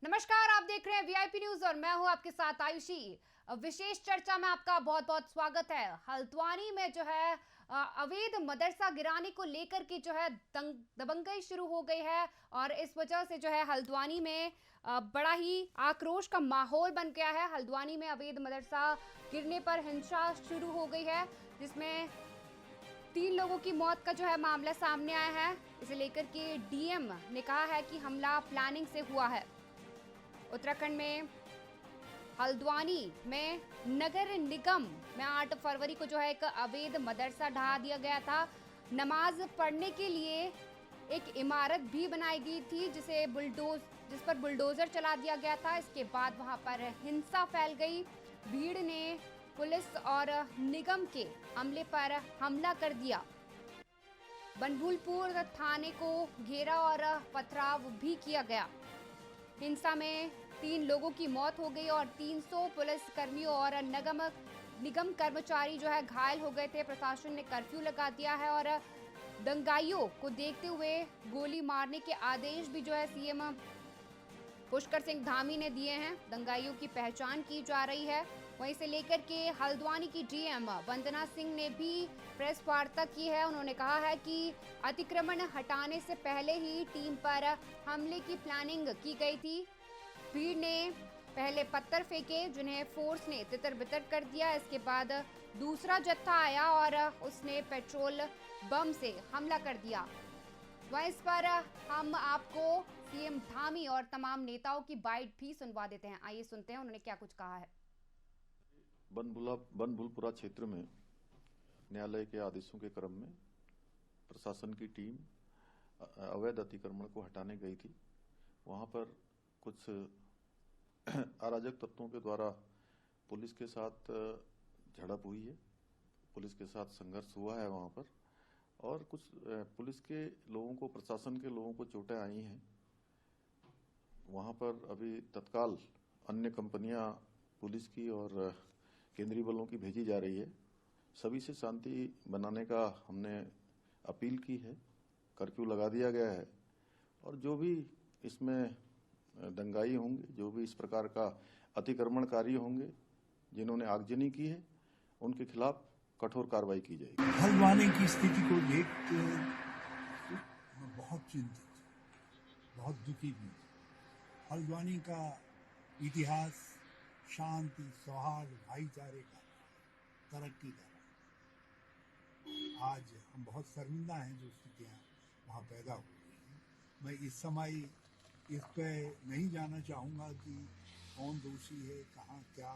नमस्कार, आप देख रहे हैं वीआईपी न्यूज और मैं हूं आपके साथ आयुषी। विशेष चर्चा में आपका बहुत बहुत स्वागत है। हल्द्वानी में जो है अवैध मदरसा गिराने को लेकर के जो है दबंगई शुरू हो गई है और इस वजह से जो है हल्द्वानी में बड़ा ही आक्रोश का माहौल बन गया है। हल्द्वानी में अवैध मदरसा गिरने पर हिंसा शुरू हो गई है, जिसमें 3 लोगों की मौत का जो है मामला सामने आया है। इसे लेकर के डीएम ने कहा है कि हमला प्लानिंग से हुआ है। उत्तराखंड में हल्द्वानी में नगर निगम में 8 फरवरी को जो है एक अवैध मदरसा ढहा दिया गया था। नमाज पढ़ने के लिए एक इमारत भी बनाई गई थी जिस पर बुलडोजर चला दिया गया था। इसके बाद वहां पर हिंसा फैल गई। भीड़ ने पुलिस और निगम के अमले पर हमला कर दिया। बनभूलपुर थाने को घेरा और पथराव भी किया गया। हिंसा में 3 लोगों की मौत हो गई और 300 पुलिस कर्मियों और निगम कर्मचारी जो है घायल हो गए थे। प्रशासन ने कर्फ्यू लगा दिया है और दंगाइयों को देखते हुए गोली मारने के आदेश भी जो है सीएम पुष्कर सिंह धामी ने दिए हैं। दंगाइयों की पहचान की जा रही है। वहीं से लेकर के हल्द्वानी की डीएम वंदना सिंह ने भी प्रेस वार्ता की है। उन्होंने कहा है कि अतिक्रमण हटाने से पहले ही टीम पर हमले की प्लानिंग की गई थी। भीड़ ने पहले पत्थर फेंके, जिन्हें फोर्स ने तितर बितर कर दिया। इसके बाद दूसरा जत्था आया और उसने पेट्रोल बम से हमला कर दिया। वहीं इस पर हम आपको सीएम धामी और तमाम नेताओं की बाइट भी सुनवा देते हैं। आइए सुनते हैं उन्होंने क्या कुछ कहा है। बनभूलपुरा क्षेत्र में न्यायालय के आदेशों के क्रम में प्रशासन की टीम अवैध अतिक्रमण को हटाने गई थी। वहां पर कुछ अराजक तत्वों के द्वारा पुलिस के साथ झड़प हुई है, पुलिस के साथ संघर्ष हुआ है वहां पर, और कुछ पुलिस के लोगों को, प्रशासन के लोगों को चोटें आई हैं। वहां पर अभी तत्काल अन्य कंपनियां पुलिस की और केंद्रीय बलों की भेजी जा रही है। सभी से शांति बनाने का हमने अपील की है। कर्फ्यू लगा दिया गया है और जो भी इसमें दंगाई होंगे, जो भी इस प्रकार का अतिक्रमणकारी होंगे, जिन्होंने आगजनी की है, उनके खिलाफ कठोर कार्रवाई की जाएगी। हल्द्वानी की स्थिति को देख मैं बहुत चिंतित, बहुत दुखी भी। हल्द्वानी का इतिहास शांति, सौहार्द, भाईचारे का, तरक्की का। आज हम बहुत शर्मिंदा हैं जो स्थितियाँ वहाँ पैदा हो रही हैं। मैं इस समय इस पे नहीं जाना चाहूँगा कि कौन दोषी है, कहाँ क्या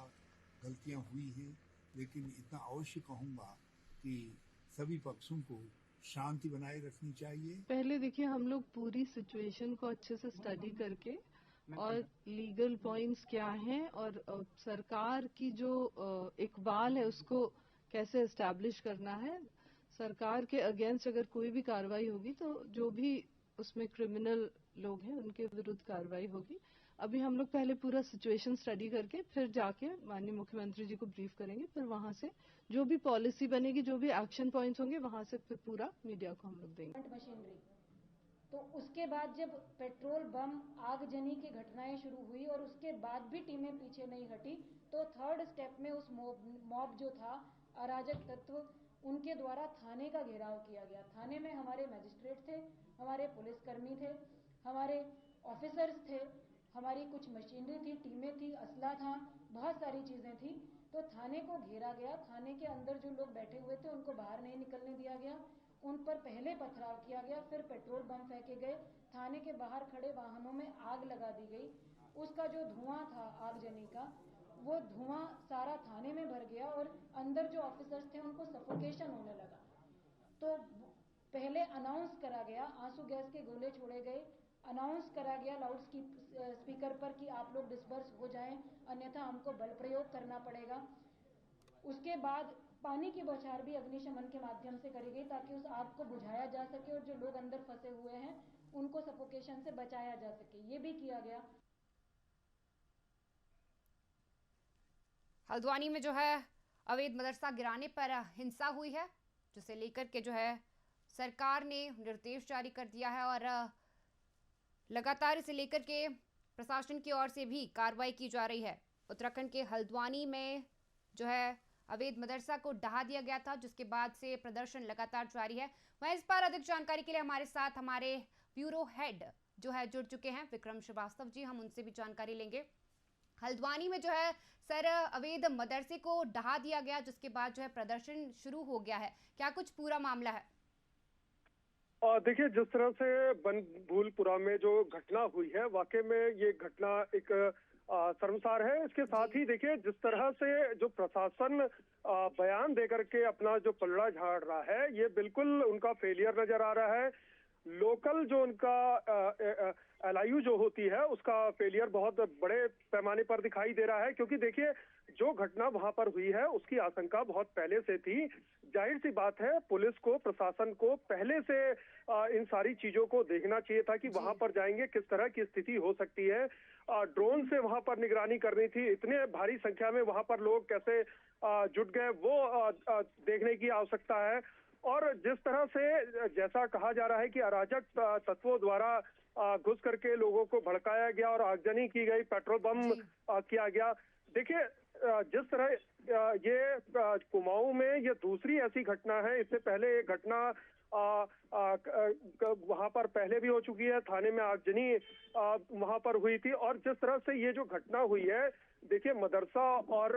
गलतियाँ हुई हैं, लेकिन इतना अवश्य कहूँगा कि सभी पक्षों को शांति बनाए रखनी चाहिए। पहले देखिए, हम लोग पूरी सिचुएशन को अच्छे से स्टडी करके और लीगल पॉइंट्स क्या हैं और सरकार की जो इकबाल है उसको कैसे एस्टैब्लिश करना है। सरकार के अगेंस्ट अगर कोई भी कार्रवाई होगी तो जो भी उसमें क्रिमिनल लोग हैं उनके विरुद्ध कार्रवाई होगी। अभी हम लोग पहले पूरा सिचुएशन स्टडी करके फिर जाके माननीय मुख्यमंत्री जी को ब्रीफ करेंगे। फिर वहां से जो भी पॉलिसी बनेगी, जो भी एक्शन पॉइंट्स होंगे, वहां से फिर पूरा मीडिया को हम लोग देंगे। मशीनरी तो उसके बाद जब पेट्रोल बम आगजनी की घटनाएं शुरू हुई और उसके बाद भी टीमें पीछे नहीं हटी, तो थर्ड स्टेप में उस मॉब जो था, अराजक तत्व, उनके द्वारा थाने का घेराव किया गया। थाने में हमारे मजिस्ट्रेट थे, हमारे पुलिसकर्मी थे, हमारे ऑफिसर्स थे, हमारी कुछ मशीनरी थी, टीमें थी, असला था, बहुत सारी चीजें थी। तो थाने को घेरा गया। थाने के अंदर जो लोग बैठे हुए थे उनको बाहर नहीं निकलने दिया गया। उन पर पहले पथराव किया गया, फिर पेट्रोल बम फेंके गए। थाने के बाहर खड़े वाहनों में आग लगा दी गई। उसका जो धुआं था आगजनी का, वो धुआं सारा थाने में भर गया और अंदर जो ऑफिसर्स थे उनको सफोकेशन होने लगा। तो पहले अनाउंस करा गया, आंसू गैस के गोले छोड़े गए, अनाउंस करा गया लाउड स्पीकर पर कि आप लोग डिस्पर्स हो जाएं, अन्यथा हमको बल प्रयोग करना पड़ेगा। उसके बाद पानी की बौछार भी अग्निशमन के माध्यम से करी गई ताकि उस आग को बुझाया जा सके और जो लोग अंदर फंसे हुए हैं उनको सफोकेशन से बचाया जा सके, ये भी किया गया। हल्द्वानी में जो है अवैध मदरसा गिराने पर हिंसा हुई है, जिसे लेकर के जो है सरकार ने निर्देश जारी कर दिया है और लगातार इसे लेकर के प्रशासन की ओर से भी कार्रवाई की जा रही है। उत्तराखंड के हल्द्वानी में जो है अवैध मदरसा को ढहा दिया गया था, जिसके बाद से प्रदर्शन लगातार जारी है। वहीं इस पर अधिक जानकारी के लिए हमारे साथ हमारे ब्यूरो हेड जो है जुड़ चुके हैं, विक्रम श्रीवास्तव जी। हम उनसे भी जानकारी लेंगे। हल्द्वानी में जो है सर अवैध मदरसे को ढहा दिया गया, जिसके बाद जो है प्रदर्शन शुरू हो गया है, क्या कुछ पूरा मामला है? देखिए, जिस तरह से बनभूलपुरा में जो घटना हुई है, वाकई में ये घटना एक शर्मसार है। इसके साथ ही देखिए, जिस तरह से जो प्रशासन बयान देकर के अपना जो पलड़ा झाड़ रहा है, ये बिल्कुल उनका फेलियर नजर आ रहा है। लोकल जो उनका LIU जो होती है, उसका फेलियर बहुत बड़े पैमाने पर दिखाई दे रहा है, क्योंकि देखिए जो घटना वहां पर हुई है उसकी आशंका बहुत पहले से थी। जाहिर सी बात है, पुलिस को, प्रशासन को पहले से इन सारी चीजों को देखना चाहिए था कि वहां पर जाएंगे किस तरह की स्थिति हो सकती है। ड्रोन से वहां पर निगरानी करनी थी, इतने भारी संख्या में वहां पर लोग कैसे जुट गए वो देखने की आवश्यकता है। और जिस तरह से जैसा कहा जा रहा है कि अराजक तत्वों द्वारा घुस करके लोगों को भड़काया गया और आगजनी की गई, पेट्रोल बम किया गया। देखिए, जिस तरह ये कुमाऊं में ये दूसरी ऐसी घटना है। इससे पहले ये घटना वहां पर पहले भी हो चुकी है, थाने में आगजनी वहां पर हुई थी। और जिस तरह से ये जो घटना हुई है, देखिए मदरसा और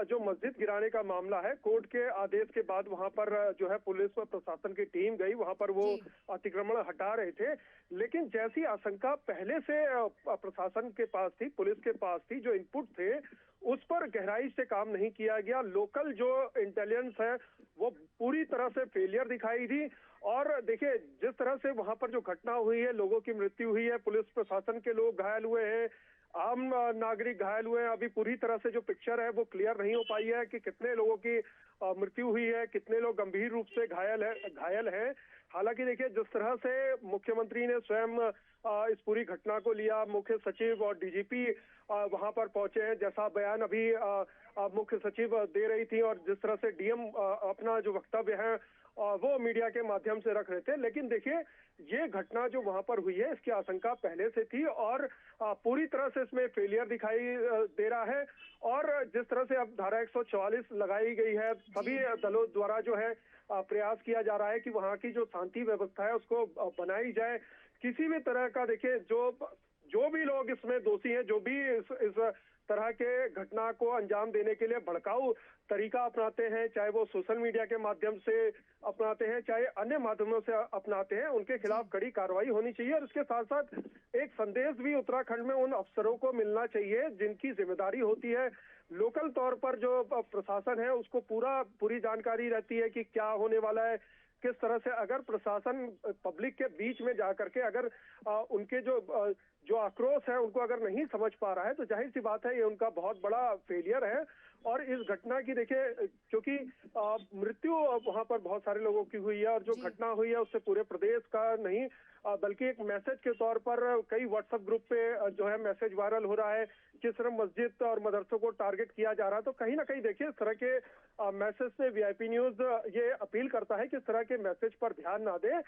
जो मस्जिद गिराने का मामला है, कोर्ट के आदेश के बाद वहां पर जो है पुलिस व प्रशासन की टीम गई, वहां पर वो अतिक्रमण हटा रहे थे। लेकिन जैसी आशंका पहले से प्रशासन के पास थी, पुलिस के पास थी, जो इनपुट थे उस पर गहराई से काम नहीं किया गया। लोकल जो इंटेलिजेंस है वो पूरी तरह से फेलियर दिखाई दी। और देखिए, जिस तरह से वहां पर जो घटना हुई है, लोगों की मृत्यु हुई है, पुलिस प्रशासन के लोग घायल हुए हैं, आम नागरिक घायल हुए हैं। अभी पूरी तरह से जो पिक्चर है वो क्लियर नहीं हो पाई है कि कितने लोगों की मृत्यु हुई है, कितने लोग गंभीर रूप से घायल हैं। हालांकि देखिए, जिस तरह से मुख्यमंत्री ने स्वयं इस पूरी घटना को लिया, मुख्य सचिव और DGP वहां पर पहुंचे हैं, जैसा बयान अभी मुख्य सचिव दे रही थी, और जिस तरह से DM अपना जो वक्तव्य है वो मीडिया के माध्यम से रख रहे थे। लेकिन देखिए, ये घटना जो वहां पर हुई है, इसकी आशंका पहले से थी और पूरी तरह से इसमें फेलियर दिखाई दे रहा है। और जिस तरह से अब धारा 144 लगाई गई है, सभी दलों द्वारा जो है प्रयास किया जा रहा है कि वहां की जो शांति व्यवस्था है उसको बनाई जाए। किसी भी तरह का, देखिए जो भी लोग इसमें दोषी हैं, जो भी इस तरह के घटना को अंजाम देने के लिए भड़काऊ तरीका अपनाते हैं, चाहे वो सोशल मीडिया के माध्यम से अपनाते हैं, चाहे अन्य माध्यमों से अपनाते हैं, उनके खिलाफ कड़ी कार्रवाई होनी चाहिए। और इसके साथ साथ एक संदेश भी उत्तराखंड में उन अफसरों को मिलना चाहिए जिनकी जिम्मेदारी होती है। लोकल तौर पर जो प्रशासन है उसको पूरी जानकारी रहती है कि क्या होने वाला है, किस तरह से। अगर प्रशासन पब्लिक के बीच में जाकर के अगर उनके जो आक्रोश है उनको अगर नहीं समझ पा रहा है, तो जाहिर सी बात है ये उनका बहुत बड़ा फेलियर है। और इस घटना की देखिए, क्योंकि मृत्यु वहां पर बहुत सारे लोगों की हुई है, और जो घटना हुई है उससे पूरे प्रदेश का नहीं बल्कि एक मैसेज के तौर पर कई WhatsApp ग्रुप पे जो है मैसेज वायरल हो रहा है, किस तरह मस्जिद और मदरसों को टारगेट किया जा रहा है। तो कहीं ना कहीं देखिए, इस तरह के मैसेज से VIP न्यूज ये अपील करता है कि इस तरह के मैसेज पर ध्यान ना दें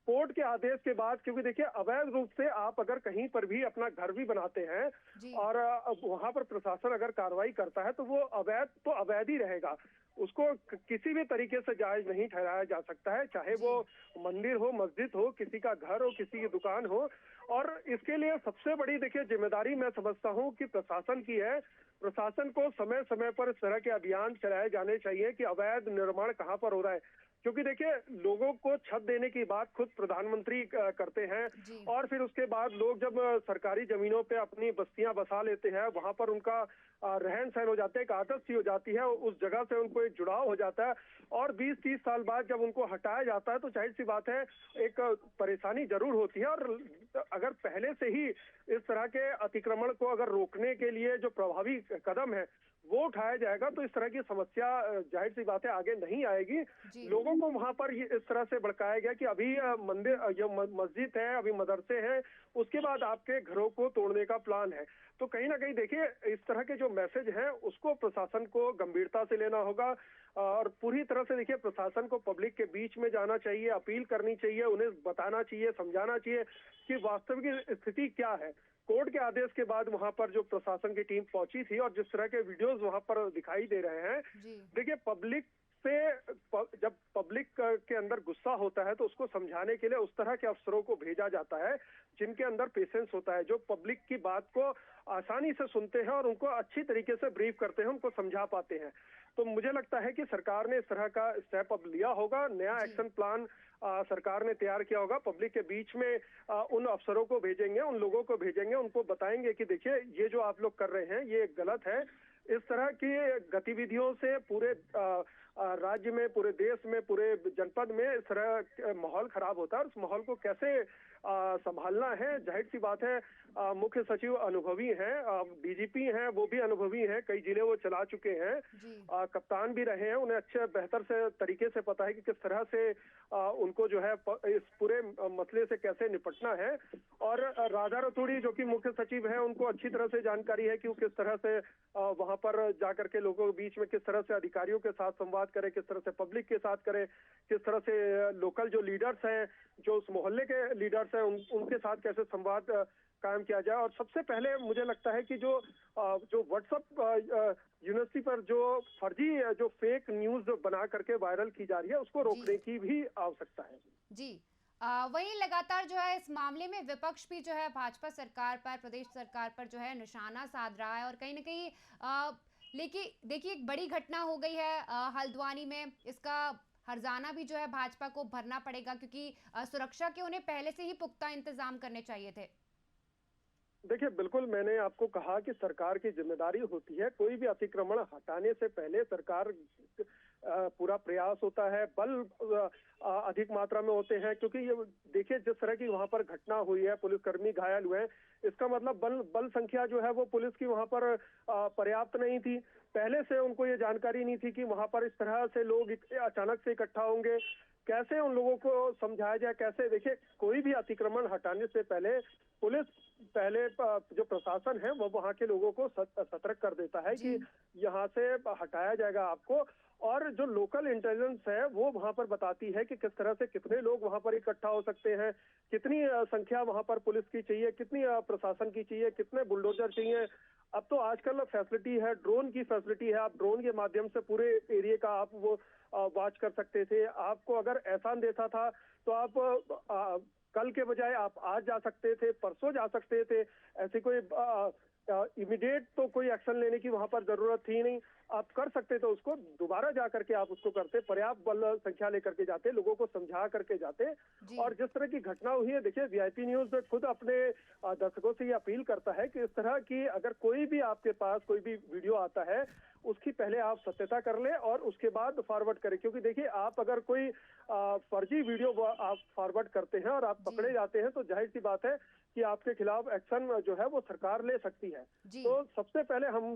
कोर्ट के आदेश के बाद। क्योंकि देखिए, अवैध रूप से आप अगर कहीं पर भी अपना घर भी बनाते हैं और वहां पर प्रशासन अगर कार्रवाई करता है, तो वो अवैध तो अवैध ही रहेगा, उसको किसी भी तरीके से जायज नहीं ठहराया जा सकता है, चाहे वो मंदिर हो, मस्जिद हो, किसी का घर हो, किसी की दुकान हो। और इसके लिए सबसे बड़ी देखिए जिम्मेदारी मैं समझता हूँ कि प्रशासन की है। प्रशासन को समय समय पर इस तरह के अभियान चलाए जाने चाहिए कि अवैध निर्माण कहाँ पर हो रहा है। क्योंकि देखिए, लोगों को छत देने की बात खुद प्रधानमंत्री करते हैं, और फिर उसके बाद लोग जब सरकारी जमीनों पे अपनी बस्तियां बसा लेते हैं, वहां पर उनका रहन सहन हो जाता है, एक आदत सी हो जाती है, उस जगह से उनको एक जुड़ाव हो जाता है। और 20-30 साल बाद जब उनको हटाया जाता है, तो जाहिर सी बात है एक परेशानी जरूर होती है। और अगर पहले से ही इस तरह के अतिक्रमण को अगर रोकने के लिए जो प्रभावी कदम है वो उठाया जाएगा, तो इस तरह की समस्या जाहिर सी बात है आगे नहीं आएगी। लोगों को वहां पर इस तरह से भड़काया गया कि अभी मंदिर, ये मस्जिद है, अभी मदरसे हैं, उसके बाद आपके घरों को तोड़ने का प्लान है। तो कहीं ना कहीं देखिए, इस तरह के जो मैसेज हैं उसको प्रशासन को गंभीरता से लेना होगा। और पूरी तरह से देखिए, प्रशासन को पब्लिक के बीच में जाना चाहिए, अपील करनी चाहिए, उन्हें बताना चाहिए, समझाना चाहिए कि वास्तविक स्थिति क्या है। कोर्ट के आदेश के बाद वहां पर जो प्रशासन की टीम पहुंची थी और जिस तरह के वीडियोस वहां पर दिखाई दे रहे हैं, देखिए पब्लिक से जब पब्लिक के अंदर गुस्सा होता है तो उसको समझाने के लिए उस तरह के अफसरों को भेजा जाता है जिनके अंदर पेशेंस होता है, जो पब्लिक की बात को आसानी से सुनते हैं और उनको अच्छी तरीके से ब्रीफ करते हैं, उनको समझा पाते हैं। तो मुझे लगता है कि सरकार ने इस तरह का स्टेप अब लिया होगा, नया एक्शन प्लान सरकार ने तैयार किया होगा, पब्लिक के बीच में उन अफसरों को भेजेंगे, उन लोगों को भेजेंगे, उनको बताएंगे कि देखिए ये जो आप लोग कर रहे हैं ये गलत है। इस तरह की गतिविधियों से पूरे राज्य में, पूरे देश में, पूरे जनपद में इस तरह माहौल खराब होता है और उस माहौल को कैसे संभालना है। जाहिर सी बात है मुख्य सचिव अनुभवी हैं, डीजीपी हैं, वो भी अनुभवी हैं, कई जिले वो चला चुके हैं, कप्तान भी रहे हैं, उन्हें अच्छे बेहतर से तरीके से पता है कि किस तरह से उनको जो है इस पूरे मसले से कैसे निपटना है। और राधा रतूड़ी जो कि मुख्य सचिव है, उनको अच्छी तरह से जानकारी है कि वो किस तरह से वहां पर जाकर के लोगों के बीच में किस तरह से अधिकारियों के साथ संवाद करे, किस तरह से पब्लिक के साथ करे, किस तरह से लोकल जो लीडर्स हैं, जो उस मोहल्ले के लीडर्स हैं, उनके साथ कैसे संवाद कायम किया जाए। और सबसे पहले मुझे लगता है कि जो व्हाट्सएप यूनिवर्सिटी पर जो फर्जी जो फेक न्यूज बना करके वायरल की जा रही है, उसको रोकने की भी आवश्यकता है। जी, वहीं लगातार जो है इस मामले में विपक्ष भी जो है भाजपा सरकार पर, प्रदेश सरकार पर जो है निशाना साध रहा है और कहीं ना कहीं लेकिन देखिए एक बड़ी घटना हो गई है हल्द्वानी में, इसका हर्जाना भी जो है भाजपा को भरना पड़ेगा क्योंकि सुरक्षा के उन्हें पहले से ही पुख्ता इंतजाम करने चाहिए थे। देखिए बिल्कुल, मैंने आपको कहा कि सरकार की जिम्मेदारी होती है, कोई भी अतिक्रमण हटाने से पहले सरकार पूरा प्रयास होता है, बल अधिक मात्रा में होते हैं, क्योंकि ये देखिए जिस तरह की वहां पर घटना हुई है, पुलिसकर्मी घायल हुए हैं, इसका मतलब बल संख्या जो है वो पुलिस की वहां पर पर्याप्त नहीं थी। पहले से उनको ये जानकारी नहीं थी कि वहां पर इस तरह से लोग अचानक से इकट्ठा होंगे, कैसे उन लोगों को समझाया जाए, कैसे। देखिए कोई भी अतिक्रमण हटाने से पहले पुलिस पहले जो प्रशासन है वो वहां के लोगों को सतर्क कर देता है कि यहाँ से हटाया जाएगा आपको, और जो लोकल इंटेलिजेंस है वो वहां पर बताती है कि किस तरह से कितने लोग वहां पर इकट्ठा हो सकते हैं, कितनी संख्या वहां पर पुलिस की चाहिए, कितनी प्रशासन की चाहिए, कितने बुलडोजर चाहिए। अब तो आजकल फैसिलिटी है, ड्रोन की फैसिलिटी है, आप ड्रोन के माध्यम से पूरे एरिया का आप वो वॉच कर सकते थे। आपको अगर ऐसा अंदेशा था तो आप कल के बजाय आप आज जा सकते थे, परसों जा सकते थे। ऐसी कोई इमीडिएट तो कोई एक्शन लेने की वहां पर जरूरत थी नहीं, आप कर सकते थे उसको, दोबारा जा करके आप उसको करते, पर्याप्त बल संख्या लेकर के जाते, लोगों को समझा करके जाते। और जिस तरह की घटना हुई है, देखिए वीआईपी न्यूज खुद अपने दर्शकों से ये अपील करता है कि इस तरह की अगर कोई भी आपके पास कोई भी वीडियो आता है, उसकी पहले आप सत्यता कर ले और उसके बाद फॉरवर्ड करें, क्योंकि देखिए आप अगर कोई फर्जी वीडियो आप फॉरवर्ड करते हैं और आप पकड़े जाते हैं तो जाहिर सी बात है कि आपके खिलाफ एक्शन जो है वो सरकार ले सकती है। तो सबसे पहले हम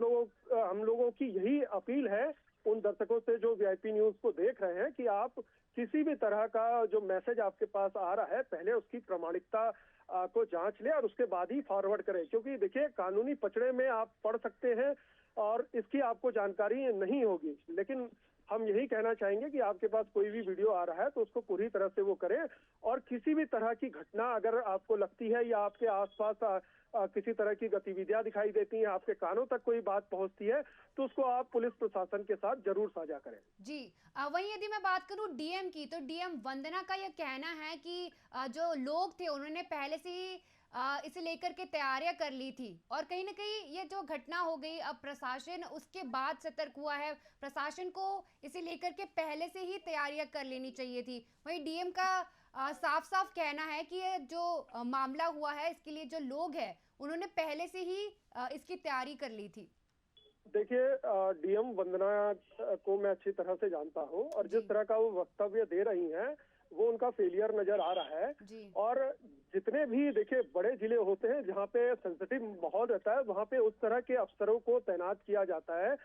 लोगों की यही अपील है उन दर्शकों से जो वीआईपी न्यूज को देख रहे हैं कि आप किसी भी तरह का जो मैसेज आपके पास आ रहा है, पहले उसकी प्रामाणिकता को जांच ले और उसके बाद ही फॉरवर्ड करें, क्योंकि देखिए कानूनी पचड़े में आप पढ़ सकते हैं और इसकी आपको जानकारी नहीं होगी। लेकिन हम यही कहना चाहेंगे कि आपके पास कोई भी वीडियो आ रहा है तो उसको पूरी तरह से वो करें, और किसी भी तरह की घटना अगर आपको लगती है या आपके आसपास किसी तरह की गतिविधियां दिखाई देती हैं, आपके कानों तक कोई बात पहुंचती है, तो उसको आप पुलिस प्रशासन के साथ जरूर साझा करें। जी, वहीं यदि मैं बात करूं डीएम की, तो डीएम वंदना का यह कहना है कि जो लोग थे उन्होंने पहले से ही इसे लेकर के तैयारियां कर ली थी और कहीं ना कहीं ये जो घटना हो गई, अब प्रशासन उसके बाद सतर्क हुआ है, प्रशासन को इसे लेकर के पहले से ही तैयारियां कर लेनी चाहिए थी। वहीं डीएम का साफ साफ कहना है कि ये जो मामला हुआ है इसके लिए जो लोग हैं उन्होंने पहले से ही इसकी तैयारी कर ली थी। देखिए डीएम वंदना को मैं अच्छी तरह से जानता हूं और जिस तरह का वो वक्तव्य दे रही हैं वो उनका फेलियर नजर आ रहा है। और जितने भी देखिए बड़े जिले होते हैं जहाँ पे सेंसिटिव माहौल रहता है, वहाँ पे उस तरह के अफसरों को तैनात किया जाता है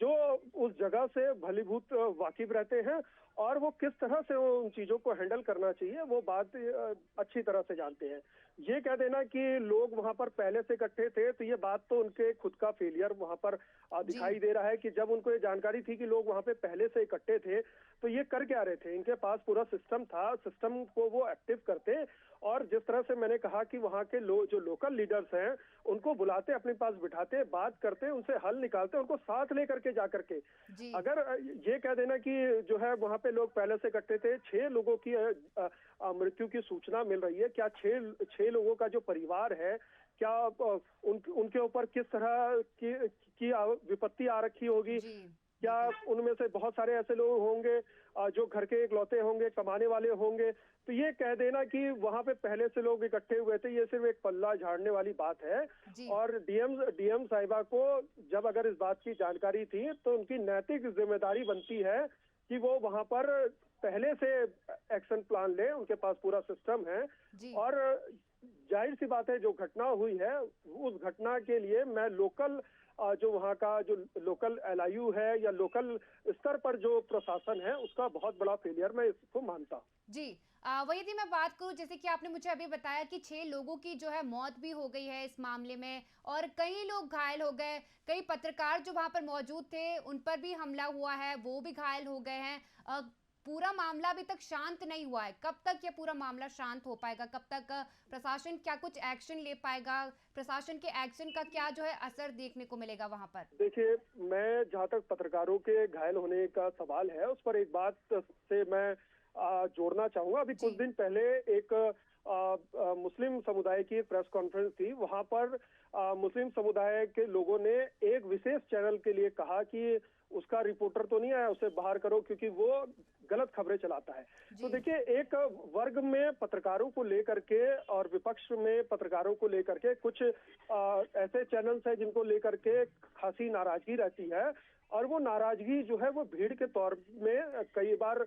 जो उस जगह से भलीभूत वाकिफ रहते हैं और वो किस तरह से उन चीजों को हैंडल करना चाहिए वो बात अच्छी तरह से जानते हैं। ये कह देना कि लोग वहां पर पहले से इकट्ठे थे, तो ये बात तो उनके खुद का फेलियर वहां पर दिखाई दे रहा है कि जब उनको ये जानकारी थी कि लोग वहां पे पहले से इकट्ठे थे तो ये कर क्या रहे थे। इनके पास पूरा सिस्टम था, सिस्टम को वो एक्टिव करते और जिस तरह से मैंने कहा कि वहाँ के जो लोकल लीडर्स हैं उनको बुलाते, अपने पास बिठाते, बात करते, उनसे हल निकालते, उनको साथ लेकर के जाकर के। अगर ये कह देना कि जो है वहाँ पे लोग पहले से इकट्ठे थे, 6 लोगों की मृत्यु की सूचना मिल रही है, क्या 6 लोगों का जो परिवार है क्या उनके ऊपर किस तरह की विपत्ति आ रखी होगी, क्या उनमें से बहुत सारे ऐसे लोग होंगे जो घर के इकलौते होंगे, कमाने वाले होंगे। तो ये कह देना कि वहां पे पहले से लोग इकट्ठे हुए थे, ये सिर्फ एक पल्ला झाड़ने वाली बात है। और डीएम साहिबा को जब अगर इस बात की जानकारी थी तो उनकी नैतिक जिम्मेदारी बनती है कि वो वहां पर पहले से एक्शन प्लान ले, उनके पास पूरा सिस्टम है। और जाहिर सी बात है जो घटना हुई है उस घटना के लिए मैं लोकल जो वहाँ का जो लोकल LIU है या लोकल स्तर पर जो प्रशासन है उसका बहुत बड़ा फेलियर मैं इसको मानता हूँ। जी वही थी मैं बात करूं, जैसे कि आपने मुझे अभी बताया कि 6 लोगों की जो है मौत भी हो गई है इस मामले में और कई लोग घायल हो गए, कई पत्रकार जो वहां पर मौजूद थे उन पर भी हमला हुआ है, वो भी घायल हो गए हैं। पूरा मामला अभी तक शांत नहीं हुआ है। कब तक ये पूरा मामला शांत हो पाएगा, कब तक प्रशासन क्या कुछ एक्शन ले पाएगा, प्रशासन के एक्शन का क्या जो है असर देखने को मिलेगा वहां पर? देखिए, मैं जहां तक पत्रकारों के घायल होने का सवाल है उस पर एक बात से मैं जोड़ना चाहूंगा। अभी कुछ दिन पहले एक मुस्लिम समुदाय की प्रेस कॉन्फ्रेंस थी, वहां पर मुस्लिम समुदाय के लोगों ने एक विशेष चैनल के लिए कहा कि उसका रिपोर्टर तो नहीं आया, उसे बाहर करो क्योंकि वो गलत खबरें चलाता है। तो देखिए, एक वर्ग में पत्रकारों को लेकर के और विपक्ष में पत्रकारों को लेकर के कुछ ऐसे चैनल्स हैं जिनको लेकर के खासी नाराजगी रहती है और वो नाराजगी जो है वो भीड़ के तौर में कई बार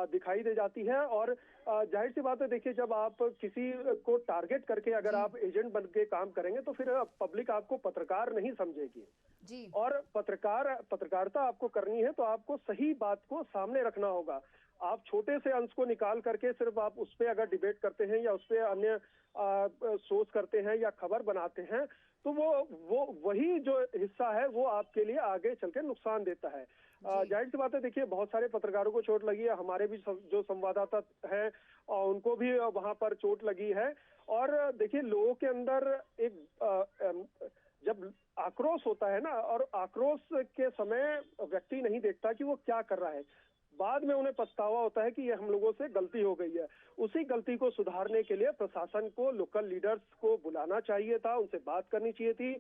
दिखाई दे जाती है। और जाहिर सी बात है, देखिए, जब आप किसी को टारगेट करके अगर आप एजेंट बन के काम करेंगे तो फिर पब्लिक आपको पत्रकार नहीं समझेगी जी। और पत्रकारिता आपको करनी है तो आपको सही बात को सामने रखना होगा। आप छोटे से अंश को निकाल करके सिर्फ आप उस पर अगर डिबेट करते हैं या उस पर अन्य सोच करते हैं या खबर बनाते हैं तो वो वही जो हिस्सा है वो आपके लिए आगे चल के नुकसान देता है। जाहिर सी बात है, देखिए, बहुत सारे पत्रकारों को चोट लगी है, हमारे भी जो संवाददाता हैं उनको भी वहां पर चोट लगी है। और देखिए, लोगों के अंदर एक जब आक्रोश होता है ना, और आक्रोश के समय व्यक्ति नहीं देखता कि वो क्या कर रहा है, बाद में उन्हें पछतावा होता है कि ये हम लोगों से गलती हो गई है। उसी गलती को सुधारने के लिए प्रशासन को लोकल लीडर्स को बुलाना चाहिए था, उनसे बात करनी चाहिए थी,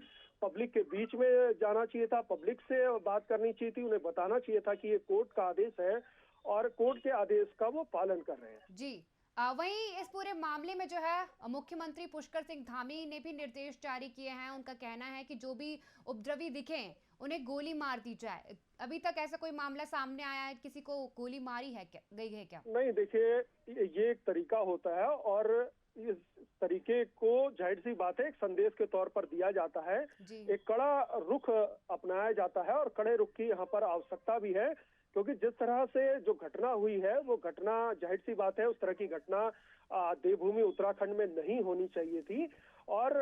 पब्लिक के बीच में जाना चाहिए था, पब्लिक से बात करनी चाहिए थी, उन्हें बताना चाहिए था कि ये कोर्ट का आदेश है और कोर्ट के आदेश का वो पालन कर रहे हैं। जी वहीं इस पूरे मामले में जो है मुख्यमंत्री पुष्कर सिंह धामी ने भी निर्देश जारी किए हैं। उनका कहना है कि जो भी उपद्रवी दिखें उन्हें गोली मार दी जाए। अभी तक ऐसा कोई मामला सामने आया है, किसी को गोली मारी है क्या, गई है क्या? नहीं, देखिए, ये एक तरीका होता है और इस तरीके को जाहिर सी बात है एक संदेश के तौर पर दिया जाता है, एक कड़ा रुख अपनाया जाता है और कड़े रुख की यहाँ पर आवश्यकता भी है, क्योंकि जिस तरह से जो घटना हुई है वो घटना जाहिर सी बात है उस तरह की घटना देवभूमि उत्तराखंड में नहीं होनी चाहिए थी। और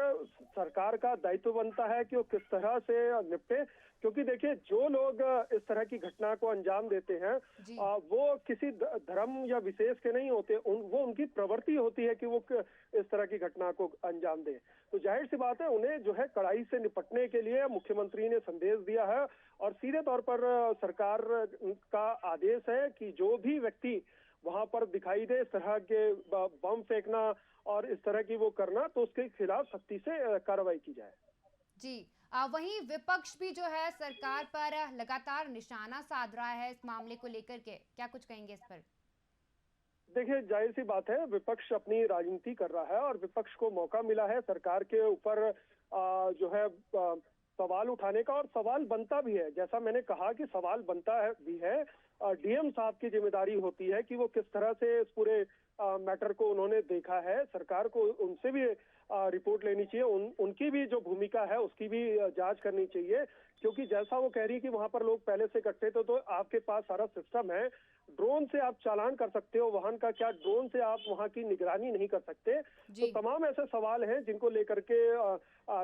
सरकार का दायित्व बनता है कि वो किस तरह से निपटे, क्योंकि देखिए, जो लोग इस तरह की घटना को अंजाम देते हैं वो किसी धर्म या विशेष के नहीं होते, वो उनकी प्रवृत्ति होती है कि वो इस तरह की घटना को अंजाम दे। तो जाहिर सी बात है उन्हें जो है कड़ाई से निपटने के लिए मुख्यमंत्री ने संदेश दिया है और सीधे तौर पर सरकार का आदेश है कि जो भी व्यक्ति वहां पर दिखाई दे इस तरह के बम फेंकना और इस तरह की वो करना, तो उसके खिलाफ सख्ती से कार्रवाई की जाए। जी वहीं विपक्ष भी जो है सरकार पर लगातार निशाना साध रहा है इस मामले को लेकर के, क्या कुछ कहेंगे इस पर? देखिए, जाहिर सी बात है विपक्ष अपनी राजनीति कर रहा है और विपक्ष को मौका मिला है सरकार के ऊपर जो है सवाल उठाने का, और सवाल बनता भी है। जैसा मैंने कहा कि सवाल बनता है भी है, डीएम साहब की जिम्मेदारी होती है कि वो किस तरह से इस पूरे मैटर को उन्होंने देखा है। सरकार को उनसे भी रिपोर्ट लेनी चाहिए, उनकी भी जो भूमिका है उसकी भी जांच करनी चाहिए क्योंकि जैसा वो कह रही है कि वहां पर लोग पहले से इकट्ठे थे, तो आपके पास सारा सिस्टम है, ड्रोन से आप चालान कर सकते हो वाहन का, क्या ड्रोन से आप वहां की निगरानी नहीं कर सकते? तो तमाम ऐसे सवाल हैं जिनको लेकर के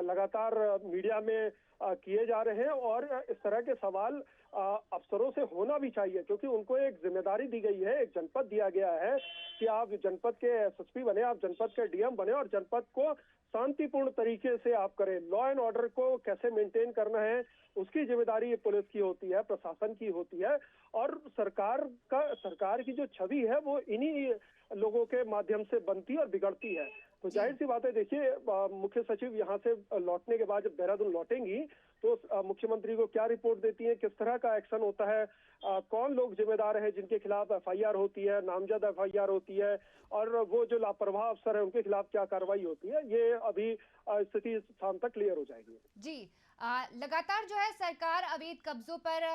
लगातार मीडिया में किए जा रहे हैं, और इस तरह के सवाल अफसरों से होना भी चाहिए, क्योंकि उनको एक जिम्मेदारी दी गई है, एक जनपद दिया गया है कि आप जनपद के एसएसपी बने, आप जनपद के डीएम बने, और जनपद को शांतिपूर्ण तरीके से आप करें। लॉ एंड ऑर्डर को कैसे मेंटेन करना है, उसकी जिम्मेदारी पुलिस की होती है, प्रशासन की होती है, और सरकार की जो छवि है वो इन्हीं लोगों के माध्यम से बनती और बिगड़ती है। तो जाहिर सी बात है, देखिए मुख्य सचिव यहाँ से लौटने के बाद जब देहरादून लौटेंगी तो मुख्यमंत्री को क्या रिपोर्ट देती है, किस तरह का एक्शन होता है, कौन लोग जिम्मेदार हैं जिनके खिलाफ एफआईआर होती है, नामजद एफआईआर होती है, और वो जो लापरवाह अफसर है उनके खिलाफ क्या कार्रवाई होती है, ये अभी स्थिति शाम तक क्लियर हो जाएगी। जी, लगातार जो है सरकार अवैध कब्जों पर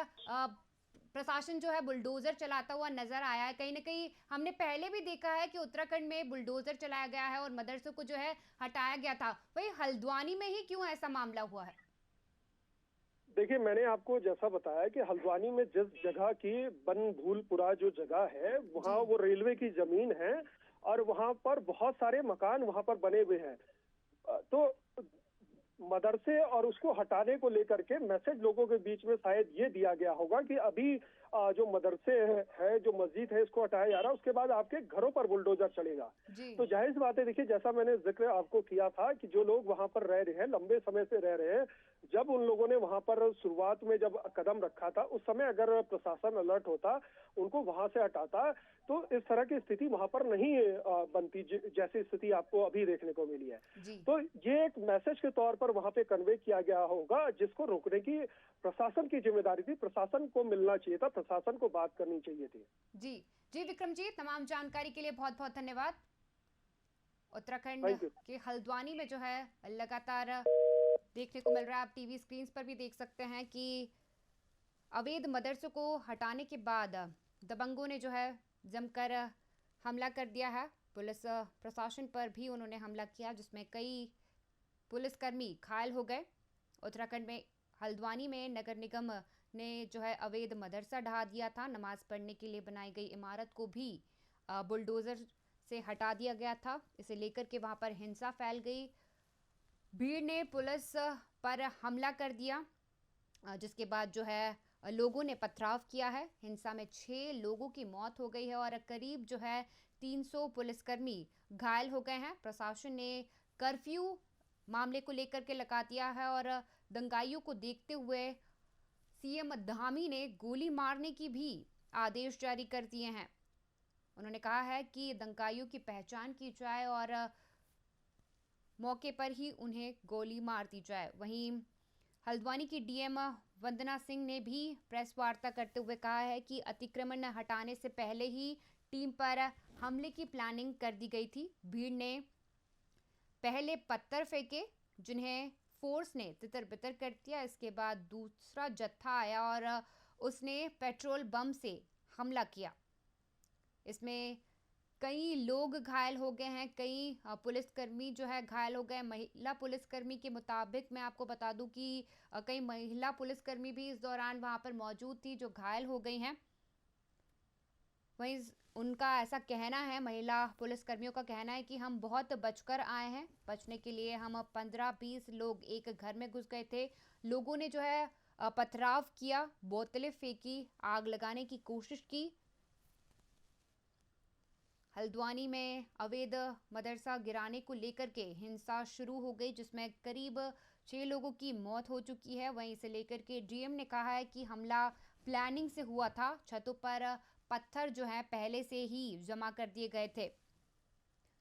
प्रशासन जो है बुलडोजर चलाता हुआ नजर आया है। कहीं ना कहीं हमने पहले भी देखा है कि उत्तराखंड में बुलडोजर चलाया गया है और मदरसों को जो है हटाया गया था, वही हल्द्वानी में ही क्यों ऐसा मामला हुआ है? देखिए, मैंने आपको जैसा बताया कि हल्द्वानी में जिस जगह की बनभूलपुरा जो जगह है, वहाँ वो रेलवे की जमीन है, और वहाँ पर बहुत सारे मकान वहाँ पर बने हुए हैं। तो मदरसे और उसको हटाने को लेकर के मैसेज लोगों के बीच में शायद ये दिया गया होगा कि अभी जो मदरसे है, जो मस्जिद है, इसको हटाया जा रहा है, उसके बाद आपके घरों पर बुलडोजर चलेगा। तो जाहिर सी बात है, देखिए जैसा मैंने जिक्र आपको किया था कि जो लोग वहां पर रह रहे हैं, लंबे समय से रह रहे हैं, जब उन लोगों ने वहां पर शुरुआत में जब कदम रखा था, उस समय अगर प्रशासन अलर्ट होता, उनको वहां से हटाता, तो इस तरह की स्थिति वहां पर नहीं बनती जैसी स्थिति आपको अभी देखने को मिली है। तो ये एक मैसेज के तौर पर वहां पे कन्वे किया गया होगा, जिसको रोकने की प्रशासन की जिम्मेदारी थी, प्रशासन को मिलना चाहिए था, प्रशासन को बात करनी चाहिए थी। जी विक्रम जी, तमाम जानकारी के लिए बहुत बहुत धन्यवाद। उत्तराखंड के हल्द्वानी में जो है लगातार देखने को मिल रहा है, आप टीवी स्क्रीन पर भी देख सकते हैं कि अवैध मदरसों को हटाने के बाद दबंगों ने जो है जमकर हमला कर दिया है। पुलिस प्रशासन पर भी उन्होंने हमला किया, जिसमें कई पुलिसकर्मी घायल हो गए। उत्तराखंड में हल्द्वानी में नगर निगम ने जो है अवैध मदरसा ढहा दिया था। नमाज पढ़ने के लिए बनाई गई इमारत को भी बुलडोजर से हटा दिया गया था। इसे लेकर के वहां पर हिंसा फैल गई, भीड़ ने पुलिस पर हमला कर दिया, जिसके बाद जो है लोगों ने पथराव किया है। हिंसा में 6 लोगों की मौत हो गई है और करीब जो है 300 पुलिसकर्मी घायल हो गए हैं। प्रशासन ने कर्फ्यू मामले को लेकर के लगा दिया है और दंगाइयों को देखते हुए सीएम धामी ने गोली मारने की भी आदेश जारी कर दिए हैं। उन्होंने कहा है कि दंगाइयों की पहचान की जाए और मौके पर ही उन्हें गोली मार दी जाए। वहीं हल्द्वानी की डीएम वंदना सिंह ने भी प्रेस वार्ता करते हुए कहा है कि अतिक्रमण हटाने से पहले ही टीम पर हमले की प्लानिंग कर दी गई थी। भीड़ ने पहले पत्थर फेंके, जिन्हें फोर्स ने तितर-बितर कर दिया। इसके बाद दूसरा जत्था आया और उसने पेट्रोल बम से हमला किया। इसमें कई लोग घायल हो गए हैं, कई पुलिसकर्मी जो है घायल हो गए। महिला पुलिसकर्मी के मुताबिक मैं आपको बता दूं कि कई महिला पुलिसकर्मी भी इस दौरान वहां पर मौजूद थी जो घायल हो गई हैं। वहीं उनका ऐसा कहना है, महिला पुलिसकर्मियों का कहना है कि हम बहुत बचकर आए हैं। बचने के लिए हम 15-20 लोग एक घर में घुस गए थे। लोगों ने जो है पथराव किया, बोतलें फेंकी, आग लगाने की कोशिश की। हल्द्वानी में अवैध मदरसा गिराने को लेकर के हिंसा शुरू हो गई, जिसमें करीब 6 लोगों की मौत हो चुकी है। वहीं इसे लेकर के डीएम ने कहा है कि हमला प्लानिंग से हुआ था। छतों पर पत्थर जो है पहले से ही जमा कर दिए गए थे।